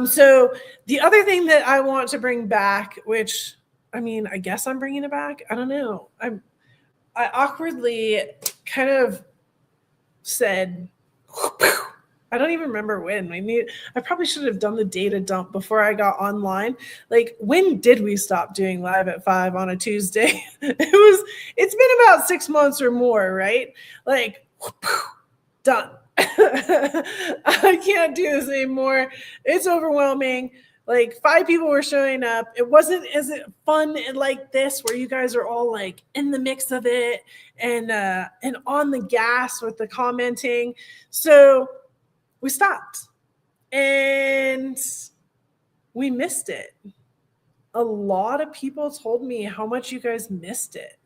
So the other thing that I want to bring back, which, I mean, I guess I'm bringing it back. I don't know. I awkwardly kind of said, I don't even remember when. I probably should have done the data dump before I got online. Like, when did we stop doing live at 5 on a Tuesday? It's been about 6 months or more, right? Like, done. I can't do this anymore. It's overwhelming. Like, 5 people were showing up. It wasn't as fun like this, where you guys are all like in the mix of it and on the gas with the commenting. So we stopped and we missed it. A lot of people told me how much you guys missed it.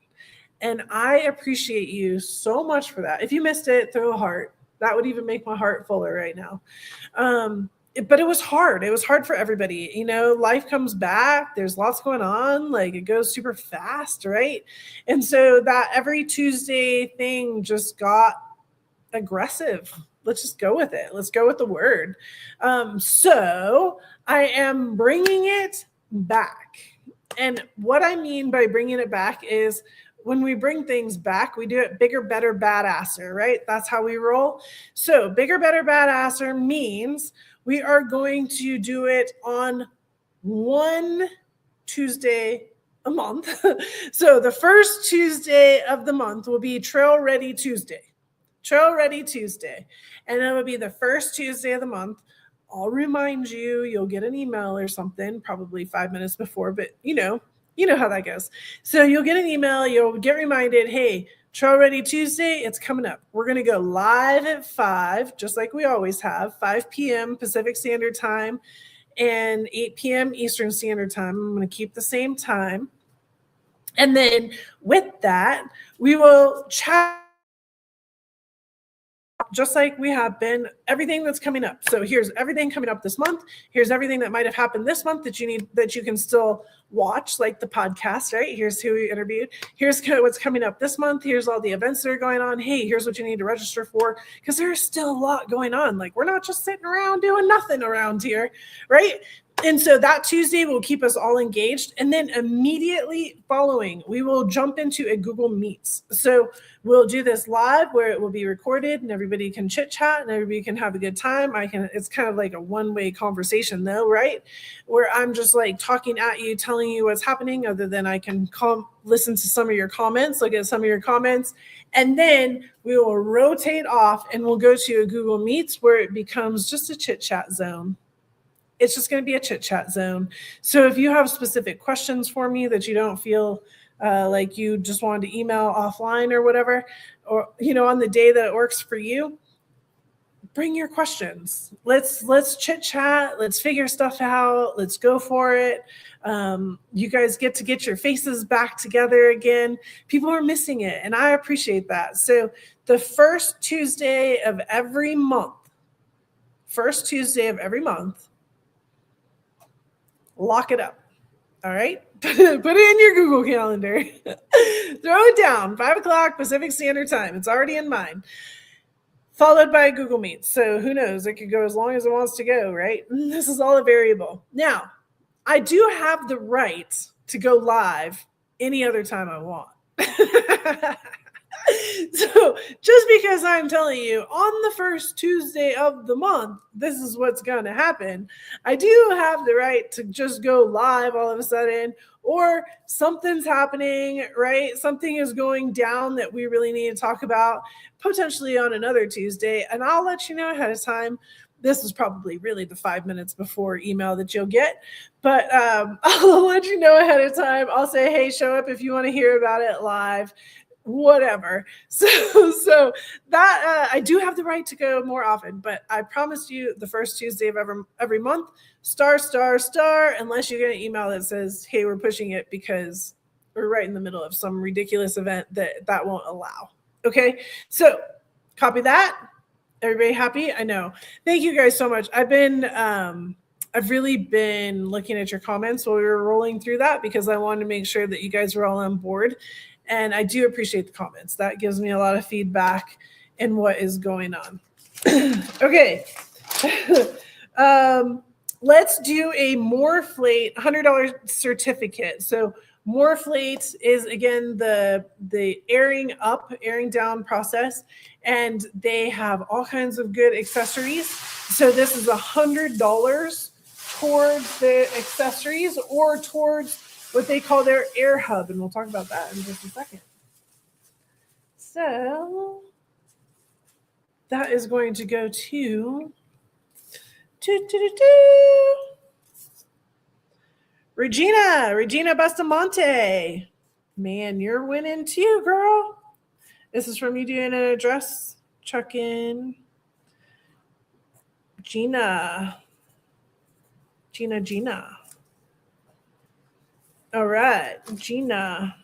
And I appreciate you so much for that. If you missed it, throw a heart. That would even make my heart fuller right now. But it was hard. It was hard for everybody. You know, life comes back. There's lots going on. Like, it goes super fast, right? And so that every Tuesday thing just got aggressive. Let's just go with it. Let's go with the word. So I am bringing it back. And what I mean by bringing it back is, when we bring things back, we do it bigger, better, badasser, right? That's how we roll. So bigger, better, badasser means we are going to do it on one Tuesday a month. So the first Tuesday of the month will be Trail Ready Tuesday. And it will be the first Tuesday of the month. I'll remind you, you'll get an email or something, probably 5 minutes before, but you know how that goes. So you'll get an email, you'll get reminded, hey, Trail Ready Tuesday, it's coming up. We're going to go live at 5, just like we always have, 5 p.m. Pacific Standard Time and 8 p.m. Eastern Standard Time. I'm going to keep the same time. And then with that, we will chat just like we have been, everything that's coming up. So here's everything coming up this month. Here's everything that might have happened this month that you can still watch, like the podcast, right? Here's who we interviewed. Here's what's coming up this month. Here's all the events that are going on. Hey, here's what you need to register for, because there's still a lot going on. Like, we're not just sitting around doing nothing around here, right? And so that Tuesday will keep us all engaged. And then immediately following, we will jump into a Google Meets. So we'll do this live where it will be recorded and everybody can chit chat and everybody can have a good time. It's kind of like a one-way conversation though, right? Where I'm just like talking at you, telling you what's happening, other than I can listen to some of your comments, look at some of your comments. And then we will rotate off and we'll go to a Google Meets where it becomes just a chit chat zone. It's just going to be a chit chat zone. So if you have specific questions for me that you don't feel like you just wanted to email offline or whatever, or, on the day that it works for you, bring your questions. Let's chit chat. Let's figure stuff out. Let's go for it. You guys get your faces back together again. People are missing it, and I appreciate that. So the first Tuesday of every month, lock it up. All right. Put it in your Google Calendar. Throw it down. 5 o'clock Pacific Standard Time. It's already in mine. Followed by a Google Meet. So who knows? It could go as long as it wants to go, right? This is all a variable. Now, I do have the right to go live any other time I want. So just because I'm telling you on the first Tuesday of the month, this is what's going to happen, I do have the right to just go live all of a sudden, or something's happening, right? Something is going down that we really need to talk about potentially on another Tuesday. And I'll let you know ahead of time. This is probably really the 5 minutes before email that you'll get, but I'll let you know ahead of time. I'll say, hey, show up if you want to hear about it live, whatever. So that I do have the right to go more often, but I promised you the first Tuesday of every month, star, unless you get an email that says, hey, we're pushing it because we're right in the middle of some ridiculous event that won't allow. Okay, so copy that. Everybody happy? I know. Thank you guys so much. I've really been looking at your comments while we were rolling through that because I wanted to make sure that you guys were all on board. And I do appreciate the comments. That gives me a lot of feedback in what is going on. Okay. Let's do a Morphlate $100 certificate. So Morphlate is, again, the airing up, airing down process, and they have all kinds of good accessories. So this is $100 towards the accessories or towards what they call their air hub, and we'll talk about that in just a second. So that is going to go to Regina Bustamante. Man, you're winning too, girl. This is from you doing an address check-in. Gina. All right, Gina.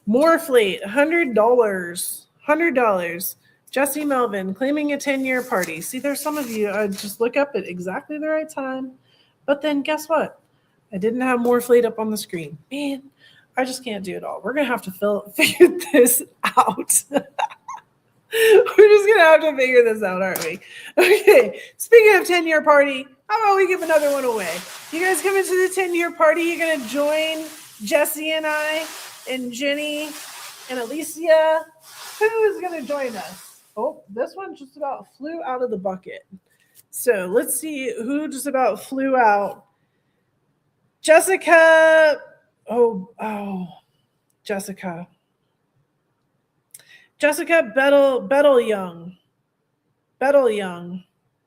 Morphlate, $100. Jesse Melvin, claiming a 10-year party. See, there's some of you, I just look up at exactly the right time. But then guess what? I didn't have Morphlate up on the screen. Man, I just can't do it all. We're going to have to figure this out. We're just going to have to figure this out, aren't we? Okay, speaking of 10-year party, how about we give another one away? You guys coming to the 10-year party? You're going to join Jesse and I and Jenny and Alicia. Who is going to join us? Oh, this one just about flew out of the bucket. So let's see who just about flew out. Jessica. Oh, Jessica. Jessica Bettle Young.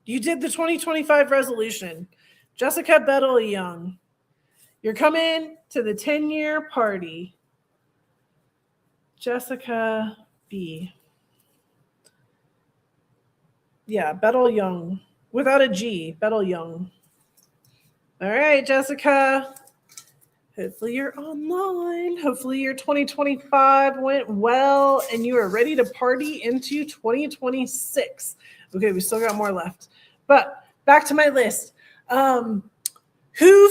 You did the 2025 resolution. Jessica Bettle Young. You're coming to the 10-year party. Jessica B. Yeah, Bettle Young. Without a G. Bettle Young. All right, Jessica. Hopefully you're online. Hopefully your 2025 went well and you are ready to party into 2026. Okay, we still got more left. But back to my list. Who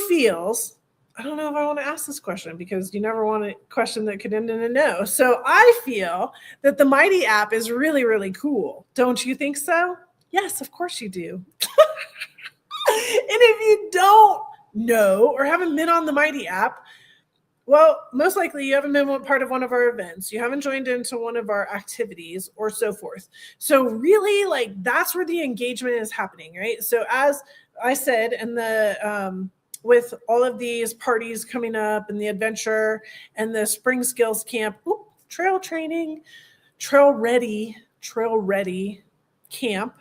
feels, I don't know if I want to ask this question because you never want a question that could end in a no. So I feel that the Mighty app is really, really cool. Don't you think so? Yes, of course you do. And if you don't know or haven't been on the Mighty app, well, most likely you haven't been part of one of our events. You haven't joined into one of our activities or so forth. So really, like, that's where the engagement is happening, right? So as I said, in the with all of these parties coming up and the adventure and the spring skills camp, trail training, trail ready camp,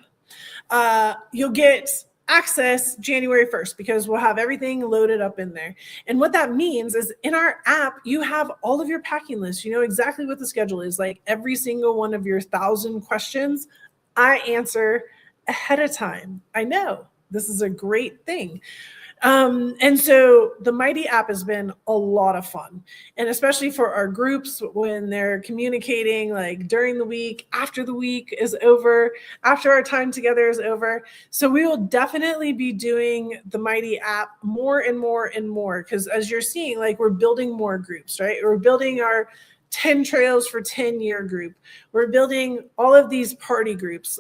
you'll get access January 1st because we'll have everything loaded up in there. And what that means is in our app, you have all of your packing lists. You know exactly what the schedule is. Like every single one of your 1,000 questions, I answer ahead of time. I know this is a great thing. And so the Mighty app has been a lot of fun, and especially for our groups when they're communicating like during the week, after the week is over, after our time together is over. So we will definitely be doing the Mighty app more and more and more, because as you're seeing, like we're building more groups, right? We're building our 10 trails for 10-year group. We're building all of these party groups.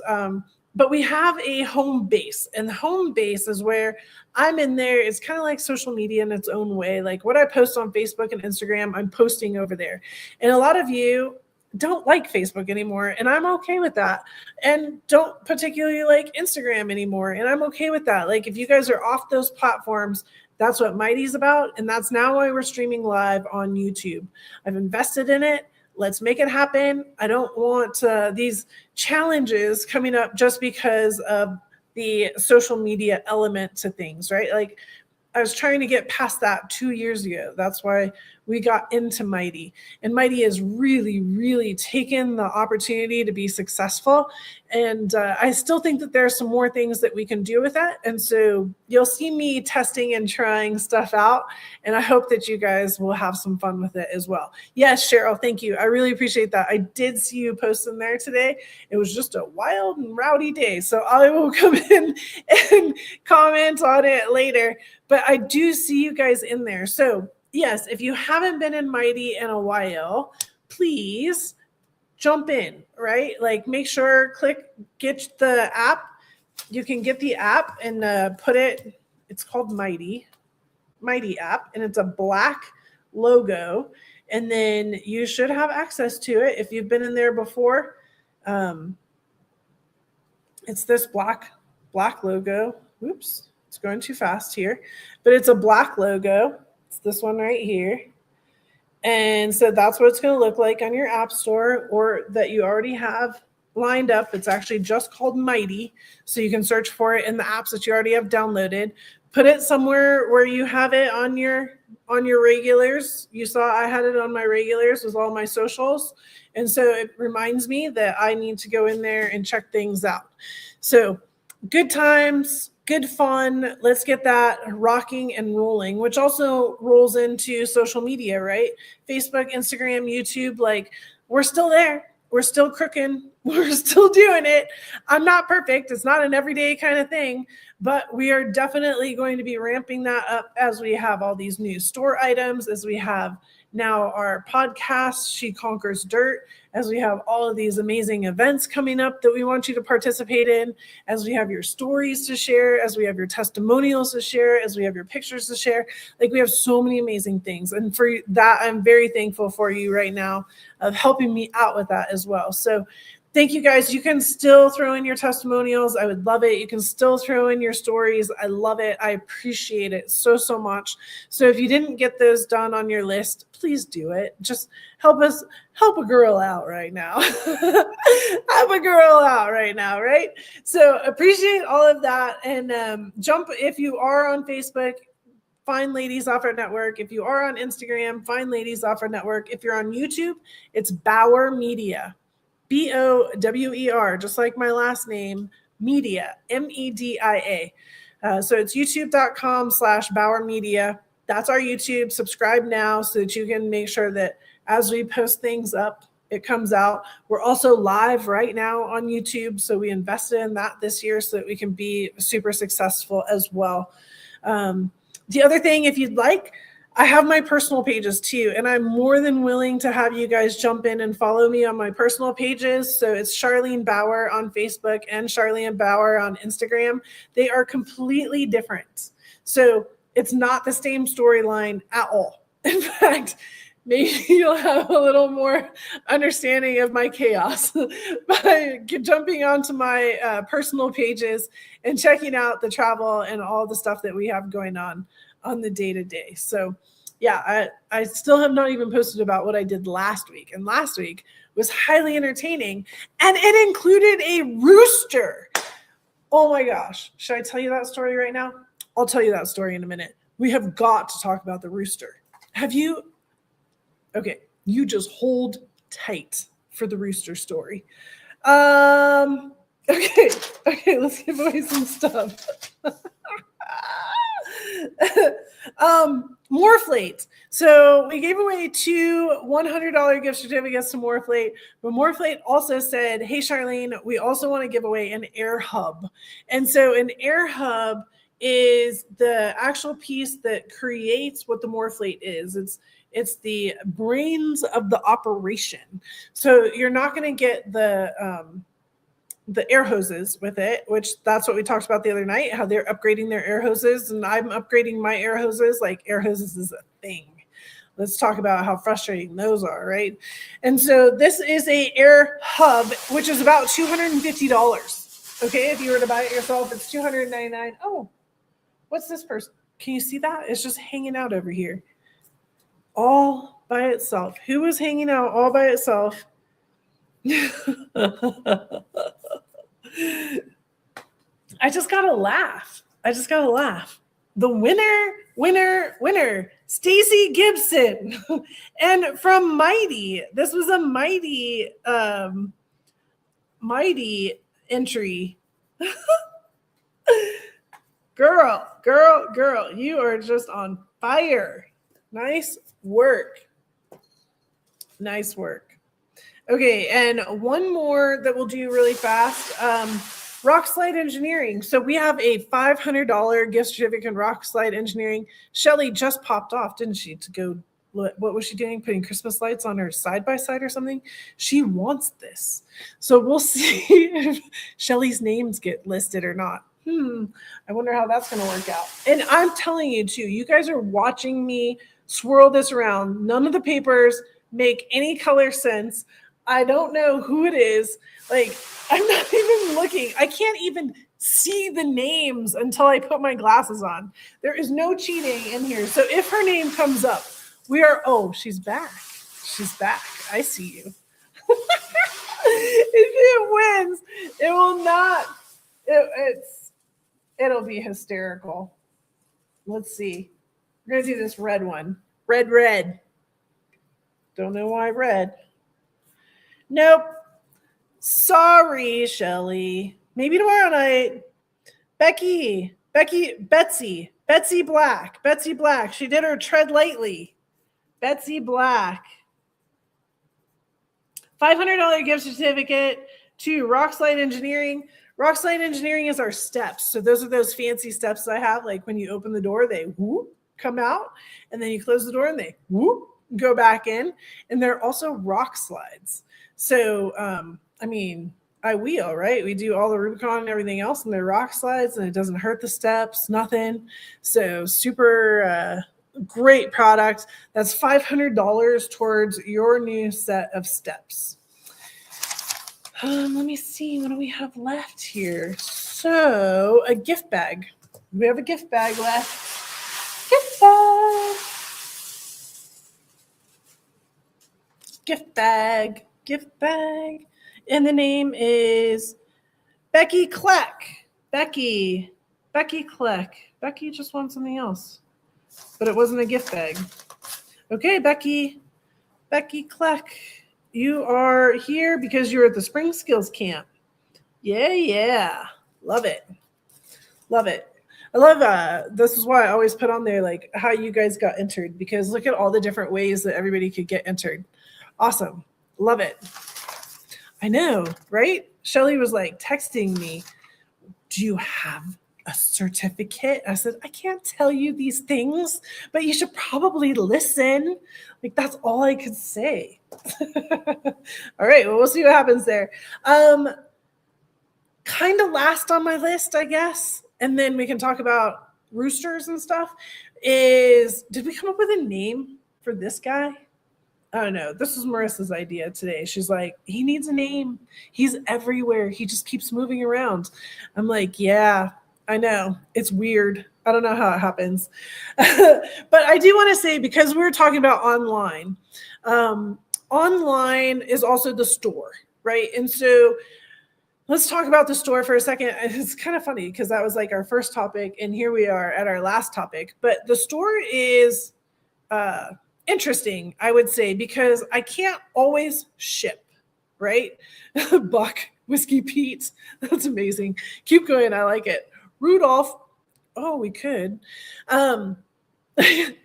But we have a home base, and the home base is where I'm in there. It's kind of like social media in its own way. Like what I post on Facebook and Instagram, I'm posting over there. And a lot of you don't like Facebook anymore, and I'm okay with that. And don't particularly like Instagram anymore, and I'm okay with that. Like if you guys are off those platforms, that's what Mighty's about, and that's now why we're streaming live on YouTube. I've invested in it. Let's make it happen. I don't want these challenges coming up just because of the social media element to things, right? Like I was trying to get past that 2 years ago. That's why we got into Mighty. And Mighty has really, really taken the opportunity to be successful. And I still think that there's some more things that we can do with that. And so you'll see me testing and trying stuff out. And I hope that you guys will have some fun with it as well. Yes, Cheryl, thank you. I really appreciate that. I did see you post in there today. It was just a wild and rowdy day. So I will come in and comment on it later. But I do see you guys in there. So yes, if you haven't been in Mighty in a while, please jump in, right? Like make sure, get the app. You can get the app and it's called Mighty app, and it's a black logo. And then you should have access to it if you've been in there before. It's this black logo. Oops. It's going too fast here, but it's a black logo. It's this one right here. And so that's what it's going to look like on your app store, or that you already have lined up. It's actually just called Mighty. So you can search for it in the apps that you already have downloaded. Put it somewhere where you have it on your regulars. You saw I had it on my regulars with all my socials. And so it reminds me that I need to go in there and check things out. So good times, good fun. Let's get that rocking and rolling, which also rolls into social media, right? Facebook, Instagram, YouTube, like we're still there. We're still crooking. We're still doing it. I'm not perfect. It's not an everyday kind of thing, but we are definitely going to be ramping that up as we have all these new store items, as we have now our podcast, She Conquers Dirt, as we have all of these amazing events coming up that we want you to participate in, as we have your stories to share, as we have your testimonials to share, as we have your pictures to share. Like we have so many amazing things. And for that, I'm very thankful for you right now of helping me out with that as well. So thank you guys. You can still throw in your testimonials. I would love it. You can still throw in your stories. I love it. I appreciate it so, so much. So if you didn't get those done on your list, please do it. Just help a girl out right now. Help a girl out right now, right? So appreciate all of that. And jump, if you are on Facebook, find Ladies Offroad Network. If you are on Instagram, find Ladies Offroad Network. If you're on YouTube, it's Bower Media. Bower, just like my last name, Media, Media. So it's youtube.com/Bower Media. That's our YouTube. Subscribe now so that you can make sure that as we post things up, it comes out. We're also live right now on YouTube. So we invested in that this year so that we can be super successful as well. The other thing, if you'd like, I have my personal pages too, and I'm more than willing to have you guys jump in and follow me on my personal pages. So it's Charlene Bower on Facebook and Charlene Bower on Instagram. They are completely different. So it's not the same storyline at all. In fact, maybe you'll have a little more understanding of my chaos by jumping onto my personal pages and checking out the travel and all the stuff that we have going on the day-to-day. So yeah, I still have not even posted about what I did last week. And last week was highly entertaining. And it included a rooster. Oh my gosh. Should I tell you that story right now? I'll tell you that story in a minute. We have got to talk about the rooster. Have you? Okay, you just hold tight for the rooster story. Okay, let's give away some stuff. Morphlate. So we gave away 2 $100 gift certificates to Morphlate, but Morphlate also said, hey, Charlene, we also want to give away an air hub. And so an air hub is the actual piece that creates what the Morphlate is. It's the brains of the operation. So you're not going to get the air hoses with it, which that's what we talked about the other night, how they're upgrading their air hoses, and I'm upgrading my air hoses. Like air hoses is a thing. Let's talk about how frustrating those are, right? And so this is a air hub, which is about $250. Okay, if you were to buy it yourself, it's $299. Oh, what's this person? Can you see that? It's just hanging out over here, all by itself. Who was hanging out all by itself? I just gotta laugh. The winner, Stacy Gibson. And from Mighty. This was a mighty entry. Girl, you are just on fire. Nice work. Okay, and one more that we'll do really fast. Rock Slide Engineering. So we have a $500 gift certificate in Rock Slide Engineering. Shelly just popped off, didn't she, to go, what was she doing? Putting Christmas lights on her side-by-side or something? She wants this. So we'll see if Shelly's names get listed or not. I wonder how that's going to work out. And I'm telling you, too, you guys are watching me swirl this around. None of the papers make any color sense. I don't know who it is. Like, I'm not even looking. I can't even see the names until I put my glasses on. There is no cheating in here. So if her name comes up, she's back. I see you. If it wins, it will not. It'll be hysterical. Let's see. We're going to do this red one. Red. Don't know why red. Nope. Sorry, Shelly. Maybe tomorrow night. Betsy Black. She did her tread lightly. Betsy Black. $500 gift certificate to Rock Slide Engineering. Rock Slide Engineering is our steps. So those are those fancy steps I have. Like when you open the door, they whoop, come out. And then you close the door and they whoop, go back in. And they're also rock slides. So, I wheel, right? We do all the Rubicon and everything else, and they're rock slides, and it doesn't hurt the steps, nothing. So super great product. That's $500 towards your new set of steps. Let me see. What do we have left here? So a gift bag. We have a gift bag left. Gift bag. And the name is Becky Kleck. Becky Kleck. Becky just wants something else. But it wasn't a gift bag. Okay, Becky Kleck. You are here because you're at the Spring Skills Camp. Yeah. Love it. I love this is why I always put on there like how you guys got entered, because look at all the different ways that everybody could get entered. Awesome. Love it. I know, right? Shelly was like texting me, do you have a certificate? I said, I can't tell you these things, but you should probably listen. Like, that's all I could say. All right, well, we'll see what happens there. Kind of last on my list, I guess, and then we can talk about roosters and stuff, did we come up with a name for this guy? I don't know. This was Marissa's idea today. She's like, he needs a name. He's everywhere. He just keeps moving around. I'm like, yeah, I know. It's weird. I don't know how it happens. But I do want to say, because we were talking about online, online is also the store, right? And so let's talk about the store for a second. It's kind of funny because that was like our first topic, and here we are at our last topic. But the store is interesting, I would say, because I can't always ship, right? Buck, Whiskey Pete, that's amazing. Keep going, I like it. Rudolph, oh, we could. I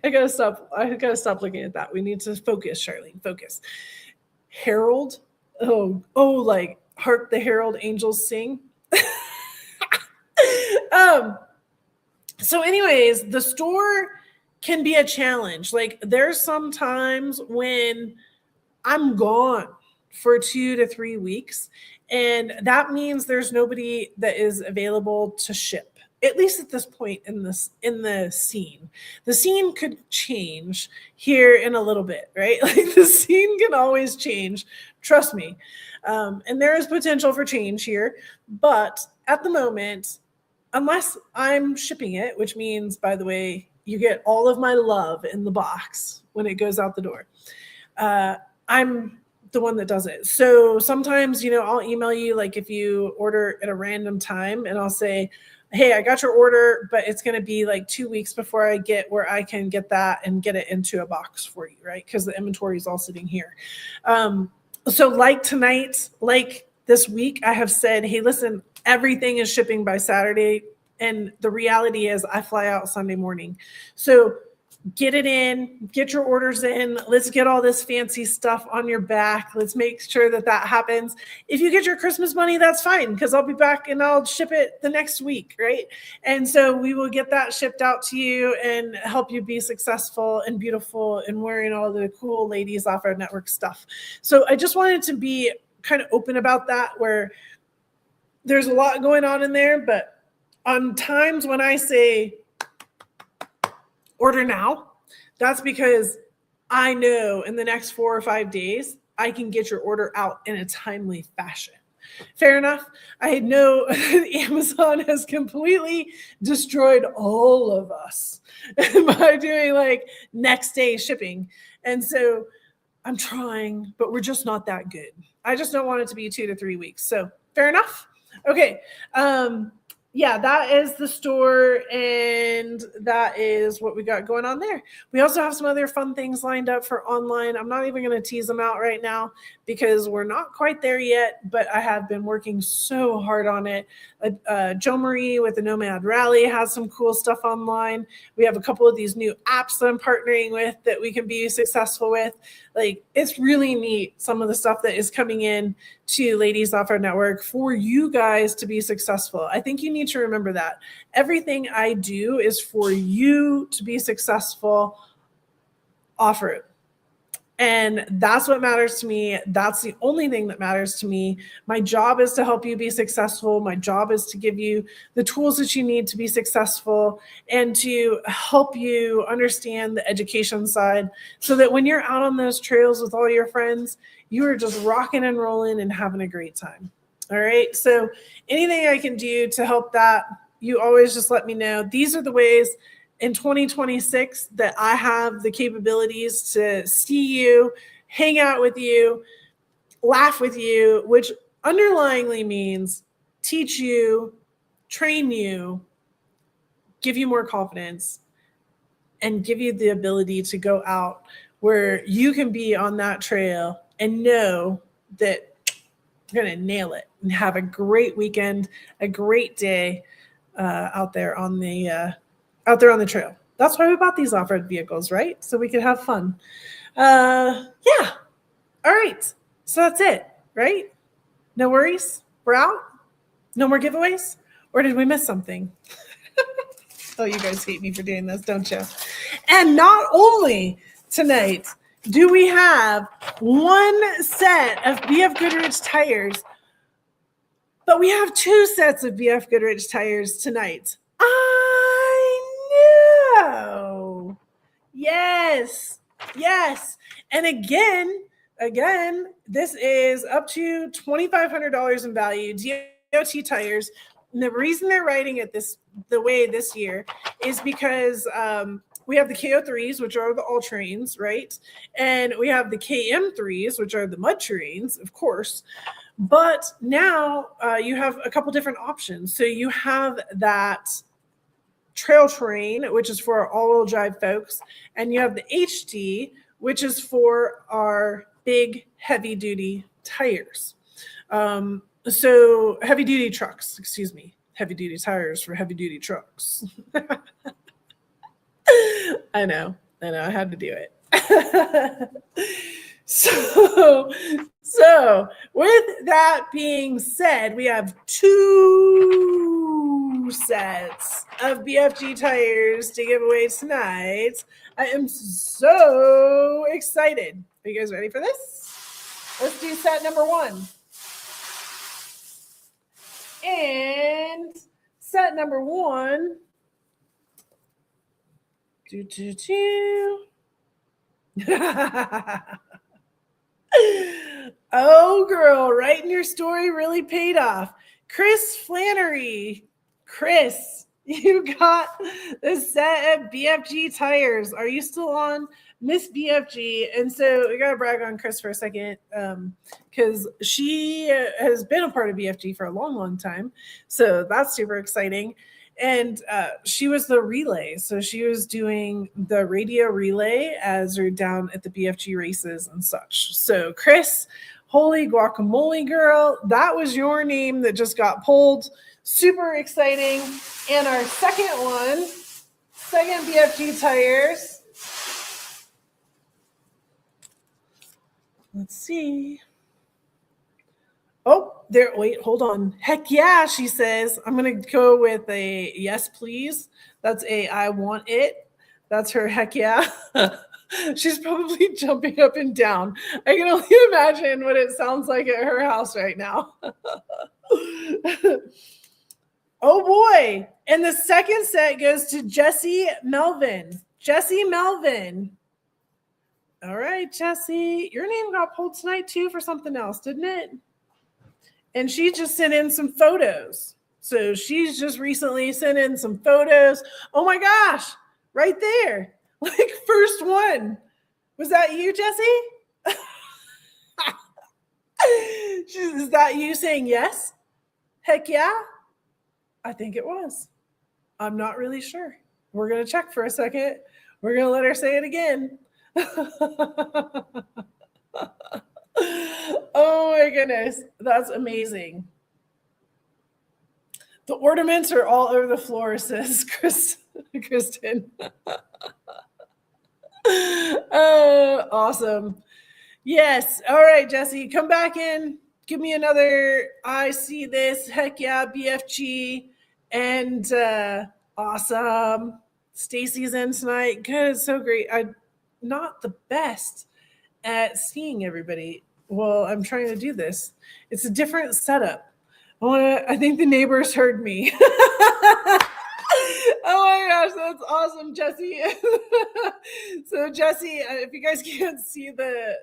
gotta stop looking at that. We need to focus, Charlene, focus. Harold, oh, like Hark the Herald Angels Sing. So anyways, the store can be a challenge. Like there's some times when I'm gone for 2 to 3 weeks, and that means there's nobody that is available to ship, at least at this point in the scene. The scene could change here in a little bit, right? Like the scene can always change, trust me. And there is potential for change here, but at the moment, unless I'm shipping it, which means, by the way, you get all of my love in the box when it goes out the door. I'm the one that does it. So sometimes, I'll email you, like if you order at a random time, and I'll say, hey, I got your order, but it's going to be like 2 weeks before I get where I can get that and get it into a box for you, right? Because the inventory is all sitting here. So like tonight, like this week, I have said, hey, listen, everything is shipping by Saturday. And the reality is I fly out Sunday morning. So get it in, get your orders in. Let's get all this fancy stuff on your back. Let's make sure that happens. If you get your Christmas money, that's fine, because I'll be back and I'll ship it the next week, right? And so we will get that shipped out to you and help you be successful and beautiful and wearing all the cool Ladies Offroad Network stuff. So I just wanted to be kind of open about that, where there's a lot going on in there, but on times when I say order now, that's because I know in the next 4 or 5 days, I can get your order out in a timely fashion. Fair enough. I know Amazon has completely destroyed all of us by doing like next day shipping. And so I'm trying, but we're just not that good. I just don't want it to be 2 to 3 weeks. So fair enough. Okay. Yeah, that is the store, and that is what we got going on there. We also have some other fun things lined up for online. I'm not even going to tease them out right now because we're not quite there yet, but I have been working so hard on it. Jo Marie with the Nomad Rally has some cool stuff online. We have a couple of these new apps that I'm partnering with that we can be successful with. Like, it's really neat, some of the stuff that is coming in to Ladies Offroad Network for you guys to be successful. I think you need to remember that. Everything I do is for you to be successful off-road. And that's what matters to me. That's the only thing that matters to me. My job is to help you be successful. My job is to give you the tools that you need to be successful and to help you understand the education side so that when you're out on those trails with all your friends, you are just rocking and rolling and having a great time. All right. So anything I can do to help that, you always just let me know. These are the ways in 2026 that I have the capabilities to see you, hang out with you, laugh with you, which underlyingly means teach you, train you, give you more confidence, and give you the ability to go out where you can be on that trail and know that you're going to nail it and have a great weekend, a great day out there on the trail. That's why we bought these off-road vehicles, right? So we could have fun. Yeah. All right. So that's it, right? No worries. We're out. No more giveaways? Or did we miss something? Oh, you guys hate me for doing this, don't you? And not only tonight do we have one set of BF Goodrich tires, but we have 2 sets of BF Goodrich tires tonight. No. Yes. And again, this is up to $2,500 in value. DOT tires. And the reason they're writing it the way this year is because we have the KO3s, which are the all-terrains, right? And we have the KM3s, which are the mud terrains, of course. But now you have a couple different options. So you have that trail terrain, which is for our all-wheel drive folks, and you have the HD, which is for our big heavy-duty tires. So heavy-duty trucks, heavy-duty tires for heavy-duty trucks. I know, I had to do it. So with that being said, we have 2 sets of BFG tires to give away tonight. I am so excited. Are you guys ready for this? Let's do set number 1. And set number 1. Oh, girl, writing your story really paid off. Chris Flannery. Chris, You got the set of BFG tires. Are you still on Miss BFG? And so we got to brag on Chris for a second because she has been a part of BFG for a long, long time. So that's super exciting. And she was the relay. So she was doing the radio relay as we're down at the BFG races and such. So Chris, holy guacamole girl, that was your name that just got pulled. Super exciting. And our second BFG tires. Let's see. Oh, there. Wait, hold on. Heck yeah, she says. I'm going to go with a yes, please. That's a I want it. That's her heck yeah. She's probably jumping up and down. I can only imagine what it sounds like at her house right now. Oh boy. And the second set goes to Jessie Melvin. Jessie Melvin. All right, Jessie. Your name got pulled tonight too for something else, didn't it? And she just sent in some photos. So she's just recently sent in some photos. Oh my gosh, right there. Like first one. Was that you, Jessie? Is that you saying yes? Heck yeah. I think it was. I'm not really sure. We're going to check for a second. We're going to let her say it again. Oh my goodness. That's amazing. The ornaments are all over the floor, says Kristen. Oh, awesome. Yes. All right, Jessie, come back in. Give me another I see this. Heck yeah, BFG. And awesome. Stacy's in tonight. Good. It's so great. I'm not the best at seeing everybody while I'm trying to do this. It's a different setup. I think the neighbors heard me. Oh my gosh, that's awesome, Jessie. So Jessie, if you guys can't see the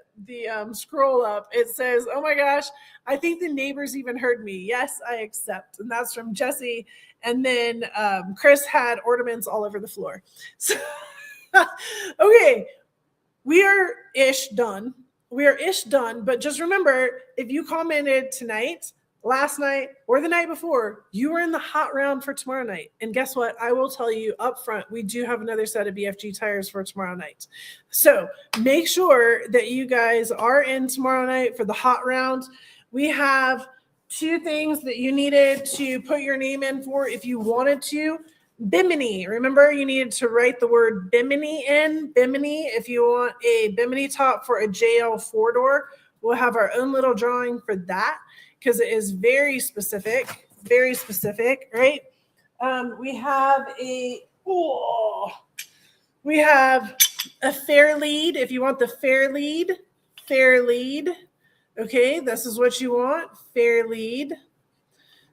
scroll up, it says, oh my gosh, I think the neighbors even heard me. Yes, I accept. And that's from Jessie. And then Chris had ornaments all over the floor. So, okay, we are ish done. But just remember, if you commented tonight, last night, or the night before, you were in the hot round for tomorrow night. And guess what? I will tell you up front, we do have another set of BFG tires for tomorrow night. So make sure that you guys are in tomorrow night for the hot round. We have 2 things that you needed to put your name in for if you wanted to. Bimini. Remember, you needed to write the word Bimini in. Bimini, if you want a Bimini top for a JL 4-door, we'll have our own little drawing for that, because it is very specific, right? We have a fair lead. If you want the fair lead, okay, this is what you want, fair lead.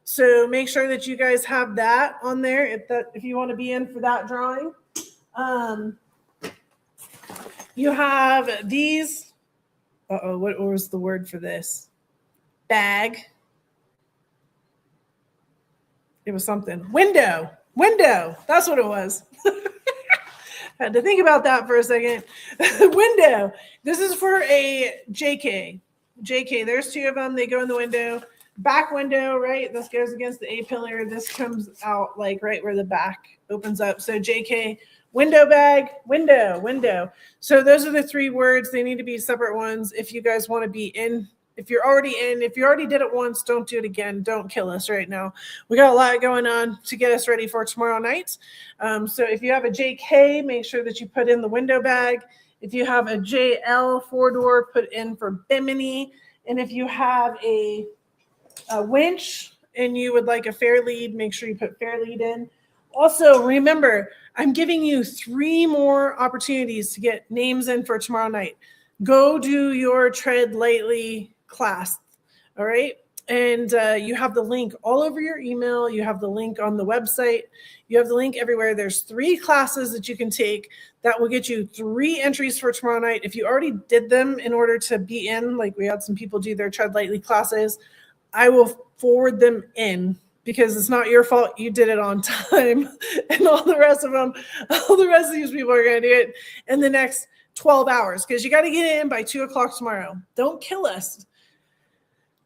So make sure that you guys have that on there if you want to be in for that drawing. You have these. What was the word for this? Bag. It was something. Window. That's what it was. Had to think about that for a second. Window. This is for a JK. There's 2 of them. They go in the window. Back window, right? This goes against the A-pillar. This comes out like right where the back opens up. So JK, window bag, window. So those are the 3 words. They need to be separate ones. If you guys want to be in, if you already did it once, don't do it again. Don't kill us right now. We got a lot going on to get us ready for tomorrow night. So if you have a JK, make sure that you put in the window bag. If you have a JL 4-door, put in for Bimini. And if you have a winch and you would like a fair lead, make sure you put fair lead in. Also, remember, I'm giving you 3 more opportunities to get names in for tomorrow night. Go do your Tread Lightly class, all right? And you have the link all over your email. You have the link on the website. You have the link everywhere. There's 3 classes that you can take that will get you 3 entries for tomorrow night. If you already did them in order to be in, like we had some people do their Tread Lightly classes, I will forward them in because it's not your fault. You did it on time. And all the rest of these people are going to do it in the next 12 hours because you got to get in by 2:00 tomorrow. Don't kill us.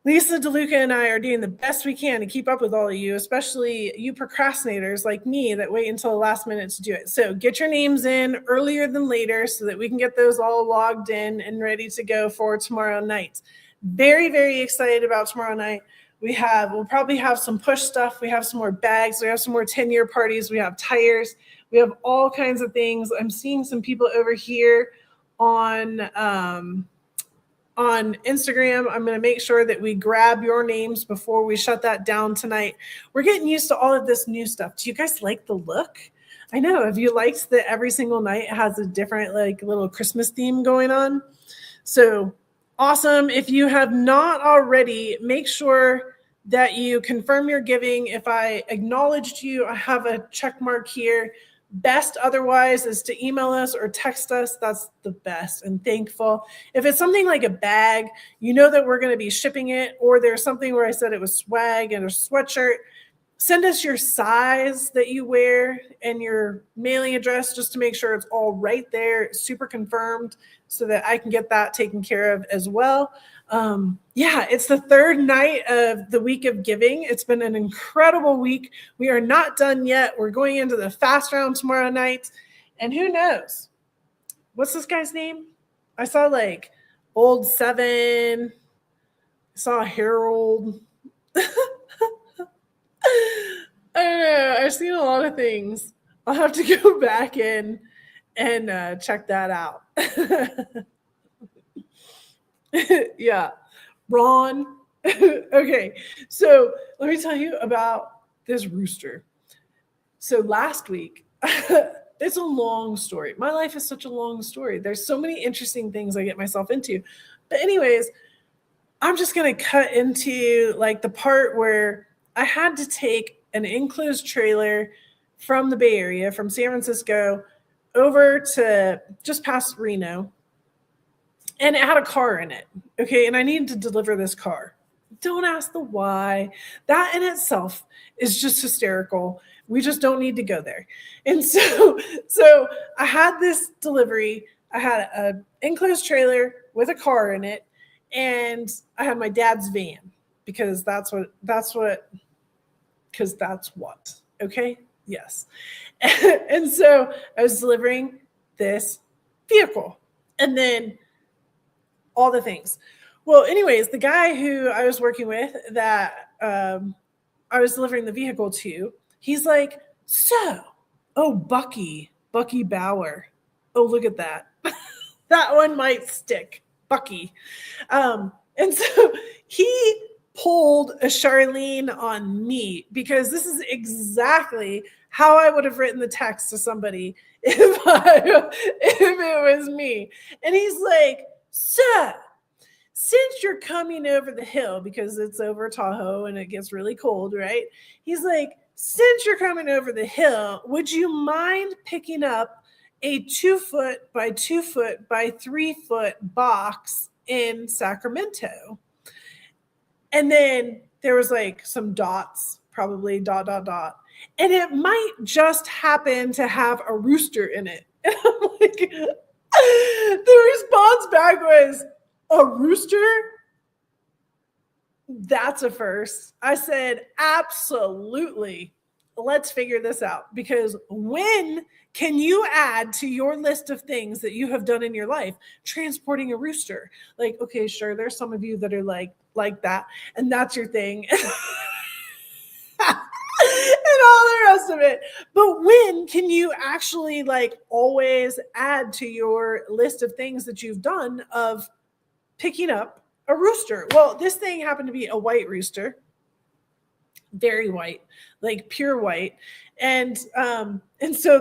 Lisa DeLuca and I are doing the best we can to keep up with all of you, especially you procrastinators like me that wait until the last minute to do it. So get your names in earlier than later so that we can get those all logged in and ready to go for tomorrow night. Very, very excited about tomorrow night. We'll probably have some push stuff. We have some more bags. We have some more 10-year parties. We have tires. We have all kinds of things. I'm seeing some people over here on Instagram. I'm going to make sure that we grab your names before we shut that down tonight. We're getting used to all of this new stuff. Do you guys like the look? I know. Have you liked that every single night has a different like little Christmas theme going on? So awesome. If you have not already, make sure that you confirm your giving. If I acknowledged you, I have a check mark here. Best otherwise is to email us or text us. That's the best and thankful. If it's something like a bag, you know that we're going to be shipping it, or there's something where I said it was swag and a sweatshirt, send us your size that you wear and your mailing address just to make sure it's all right there, super confirmed, so that I can get that taken care of as well. It's the third night of the week of giving. It's been an incredible week. We are not done yet. We're going into the fast round tomorrow night. And who knows? What's this guy's name? I saw like Old Seven. I saw Harold. I don't know. I've seen a lot of things. I'll have to go back in and check that out. Yeah. Ron. Okay. So let me tell you about this rooster. So last week, it's a long story. My life is such a long story. There's so many interesting things I get myself into. But anyways, I'm just going to cut into like the part where I had to take an enclosed trailer from the Bay Area, from San Francisco, over to just past Reno. And it had a car in it. Okay. And I needed to deliver this car. Don't ask the why. That in itself is just hysterical. We just don't need to go there. And so I had this delivery. I had an enclosed trailer with a car in it. And I had my dad's van because that's what. Okay. Yes. And so I was delivering this vehicle. And then all the things. Well, anyways, the guy who I was working with that I was delivering the vehicle to, he's like, Bucky Bower. Oh, look at that. That one might stick. Bucky. And so he pulled a Charlene on me because this is exactly how I would have written the text to somebody if it was me. And he's like, so, since you're coming over the hill, because it's over Tahoe and it gets really cold, right? He's like, since you're coming over the hill, would you mind picking up a 2-foot by 2-foot by 3-foot box in Sacramento? And then there was like some dots, probably ... And it might just happen to have a rooster in it. And I'm like, the response back was, a rooster? That's a first. I said, absolutely. Let's figure this out. Because when can you add to your list of things that you have done in your life transporting a rooster? Like, okay, sure, there's some of you that are like that, and that's your thing. And all the rest of it. But when can you actually like always add to your list of things that you've done of picking up a rooster? Well, this thing happened to be a white rooster, very white, like pure white. And so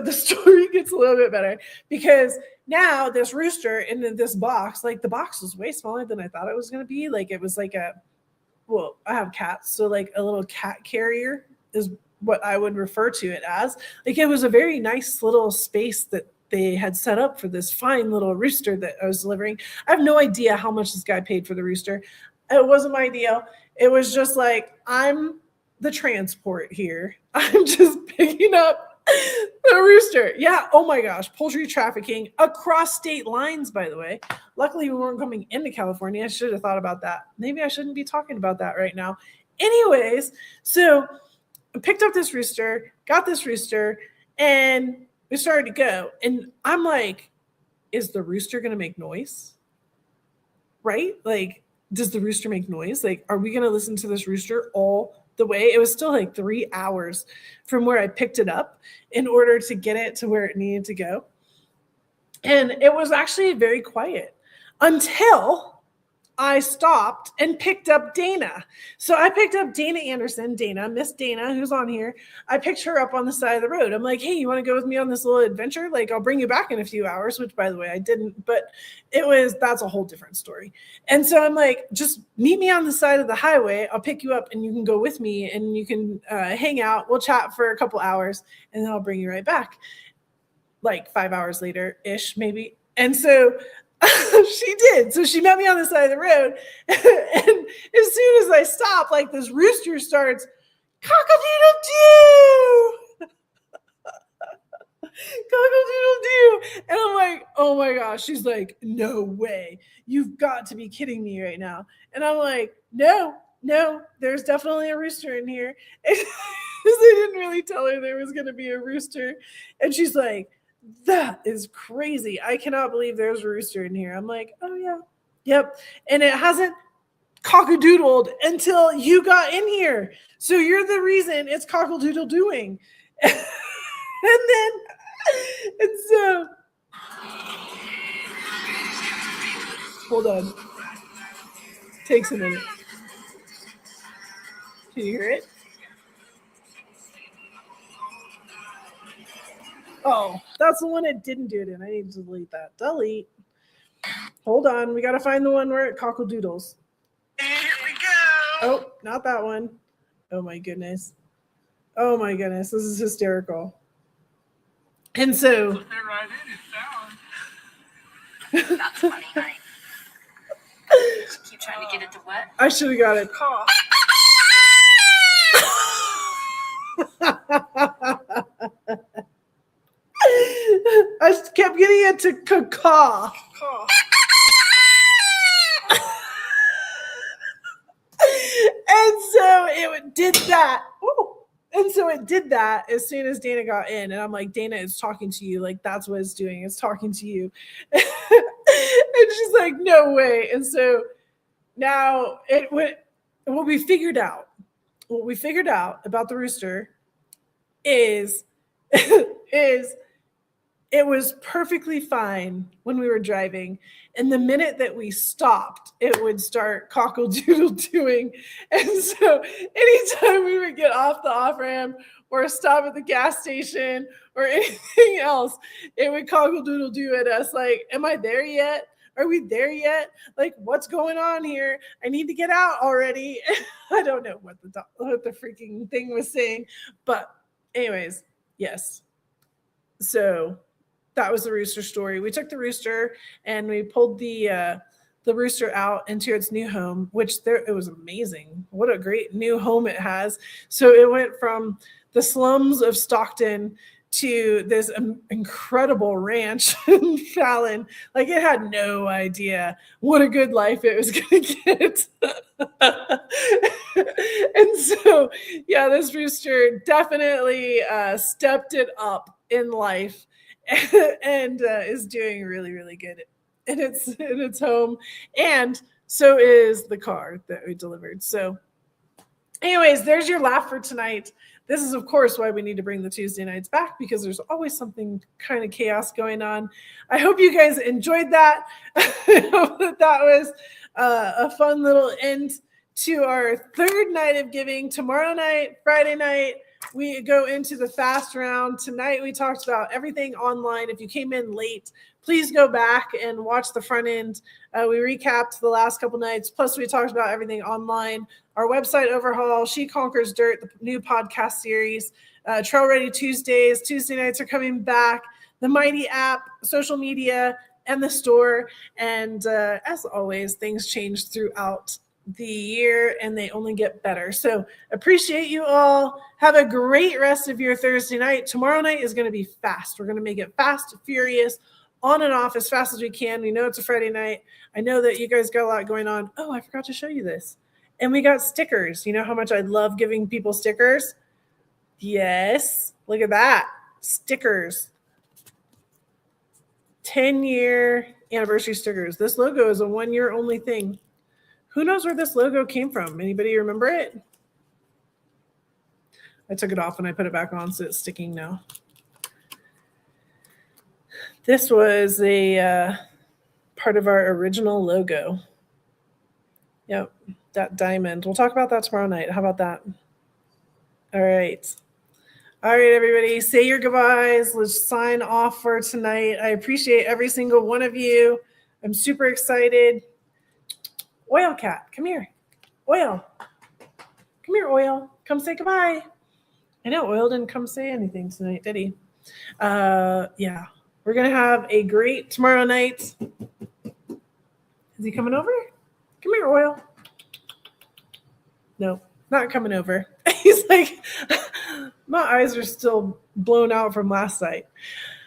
the story gets a little bit better because now this rooster in this box, like the box was way smaller than I thought it was going to be. Like it was like I have cats. So like a little cat carrier is what I would refer to it as. Like it was a very nice little space that they had set up for this fine little rooster that I was delivering. I have no idea how much this guy paid for the rooster. It wasn't my deal. It was just like, I'm the transport here. I'm just picking up the rooster. Yeah. Oh my gosh. Poultry trafficking across state lines, by the way. Luckily, we weren't coming into California. I should have thought about that. Maybe I shouldn't be talking about that right now. Anyways, so I picked up this rooster, got this rooster, and we started to go. And I'm like, is the rooster going to make noise? Right? Like, does the rooster make noise? Like, are we going to listen to this rooster all the way? It was still like 3 hours from where I picked it up in order to get it to where it needed to go. And it was actually very quiet until I stopped and picked up Dana. So I picked up Dana Anderson, Miss Dana, who's on here. I picked her up on the side of the road. I'm like, hey, you want to go with me on this little adventure? Like, I'll bring you back in a few hours, which, by the way, I didn't, but that's a whole different story. And so I'm like, just meet me on the side of the highway. I'll pick you up and you can go with me and you can hang out. We'll chat for a couple hours and then I'll bring you right back. Like 5 hours later-ish, maybe. And so she did. So she met me on the side of the road. And as soon as I stop, like this rooster starts cock-a-doodle-doo. Cock-a-doodle-doo. And I'm like, oh my gosh. She's like, no way. You've got to be kidding me right now. And I'm like, no, there's definitely a rooster in here. And I didn't really tell her there was going to be a rooster. And she's like, that is crazy. I cannot believe there's a rooster in here. I'm like, oh yeah. Yep. And it hasn't cock-a-doodled until you got in here. So you're the reason it's cock-a-doodle-doing. And so hold on. Takes a minute. Can you hear it? Oh, that's the one it didn't do it in. I need to delete that. Delete. Hold on. We got to find the one where it cockle-doodles. Here we go. Oh, not that one. Oh, my goodness. Oh, my goodness. This is hysterical. And so. That's funny, honey. Keep trying to get it to what? I should have got it. Caw. I kept getting it to caw. And so it did that. Ooh. And so it did that as soon as Dana got in. And I'm like, Dana is talking to you. Like, that's what it's doing. It's talking to you. And she's like, no way. And so now it went. What we figured out about the rooster is it was perfectly fine when we were driving. And the minute that we stopped, it would start cockle-doodle-doing. And so anytime we would get off the off-ramp or stop at the gas station or anything else, it would cockle-doodle-do at us like, am I there yet? Are we there yet? Like, what's going on here? I need to get out already. I don't know what the freaking thing was saying. But anyways, yes. So that was the rooster story. We took the rooster and we pulled the rooster out into its new home, it was amazing. What a great new home it has. So it went from the slums of Stockton to this incredible ranch in Fallon. Like, it had no idea what a good life it was going to get. And so, yeah, this rooster definitely stepped it up in life and is doing really, really good in its home. And so is the car that we delivered. So anyways, there's your laugh for tonight. This is, of course, why we need to bring the Tuesday nights back, because there's always something kind of chaos going on. I hope you guys enjoyed that. I hope that was a fun little end to our third night of giving. Tomorrow night, Friday night, we go into the fast round. Tonight, we talked about everything online. If you came in late, please go back and watch the front end. We recapped the last couple nights. Plus, we talked about everything online. Our website overhaul, She Conquers Dirt, the new podcast series, Trail Ready Tuesdays. Tuesday nights are coming back. The Mighty app, social media, and the store. And as always, things change throughout the year, and they only get better. So appreciate you all. Have a great rest of your Thursday night. Tomorrow night is going to be fast. We're going to make it fast, furious, on and off as fast as we can. We know it's a Friday night. I know that you guys got a lot going on. Oh, I forgot to show you this. And we got stickers. You know how much I love giving people stickers? Yes. Look at that. Stickers. 10-year anniversary stickers. This logo is a 1-year only thing. Who knows where this logo came from? Anybody remember it? I took it off and I put it back on, so it's sticking now. This was a part of our original logo. Yep, that diamond. We'll talk about that tomorrow night. How about that? All right. All right, everybody, say your goodbyes. Let's sign off for tonight. I appreciate every single one of you. I'm super excited. Oil cat, come here. Oil. Come here, Oil. Come say goodbye. I know Oil didn't come say anything tonight, did he? Yeah. We're going to have a great tomorrow night. Is he coming over? Come here, Oil. No, not coming over. He's like, my eyes are still blown out from last night.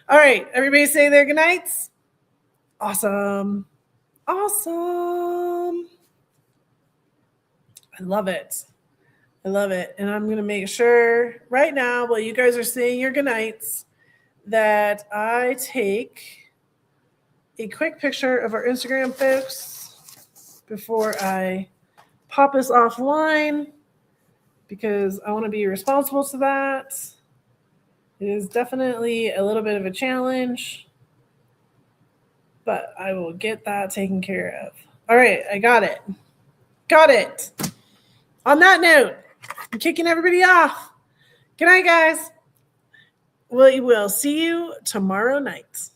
All right, everybody say their good nights. Awesome. Awesome. I love it. I love it. And I'm going to make sure right now, while you guys are saying your good nights, that I take a quick picture of our Instagram folks before I pop us offline, because I want to be responsible to that. It is definitely a little bit of a challenge, but I will get that taken care of. All right, I got it. Got it. On that note, I'm kicking everybody off. Good night, guys. We will see you tomorrow night.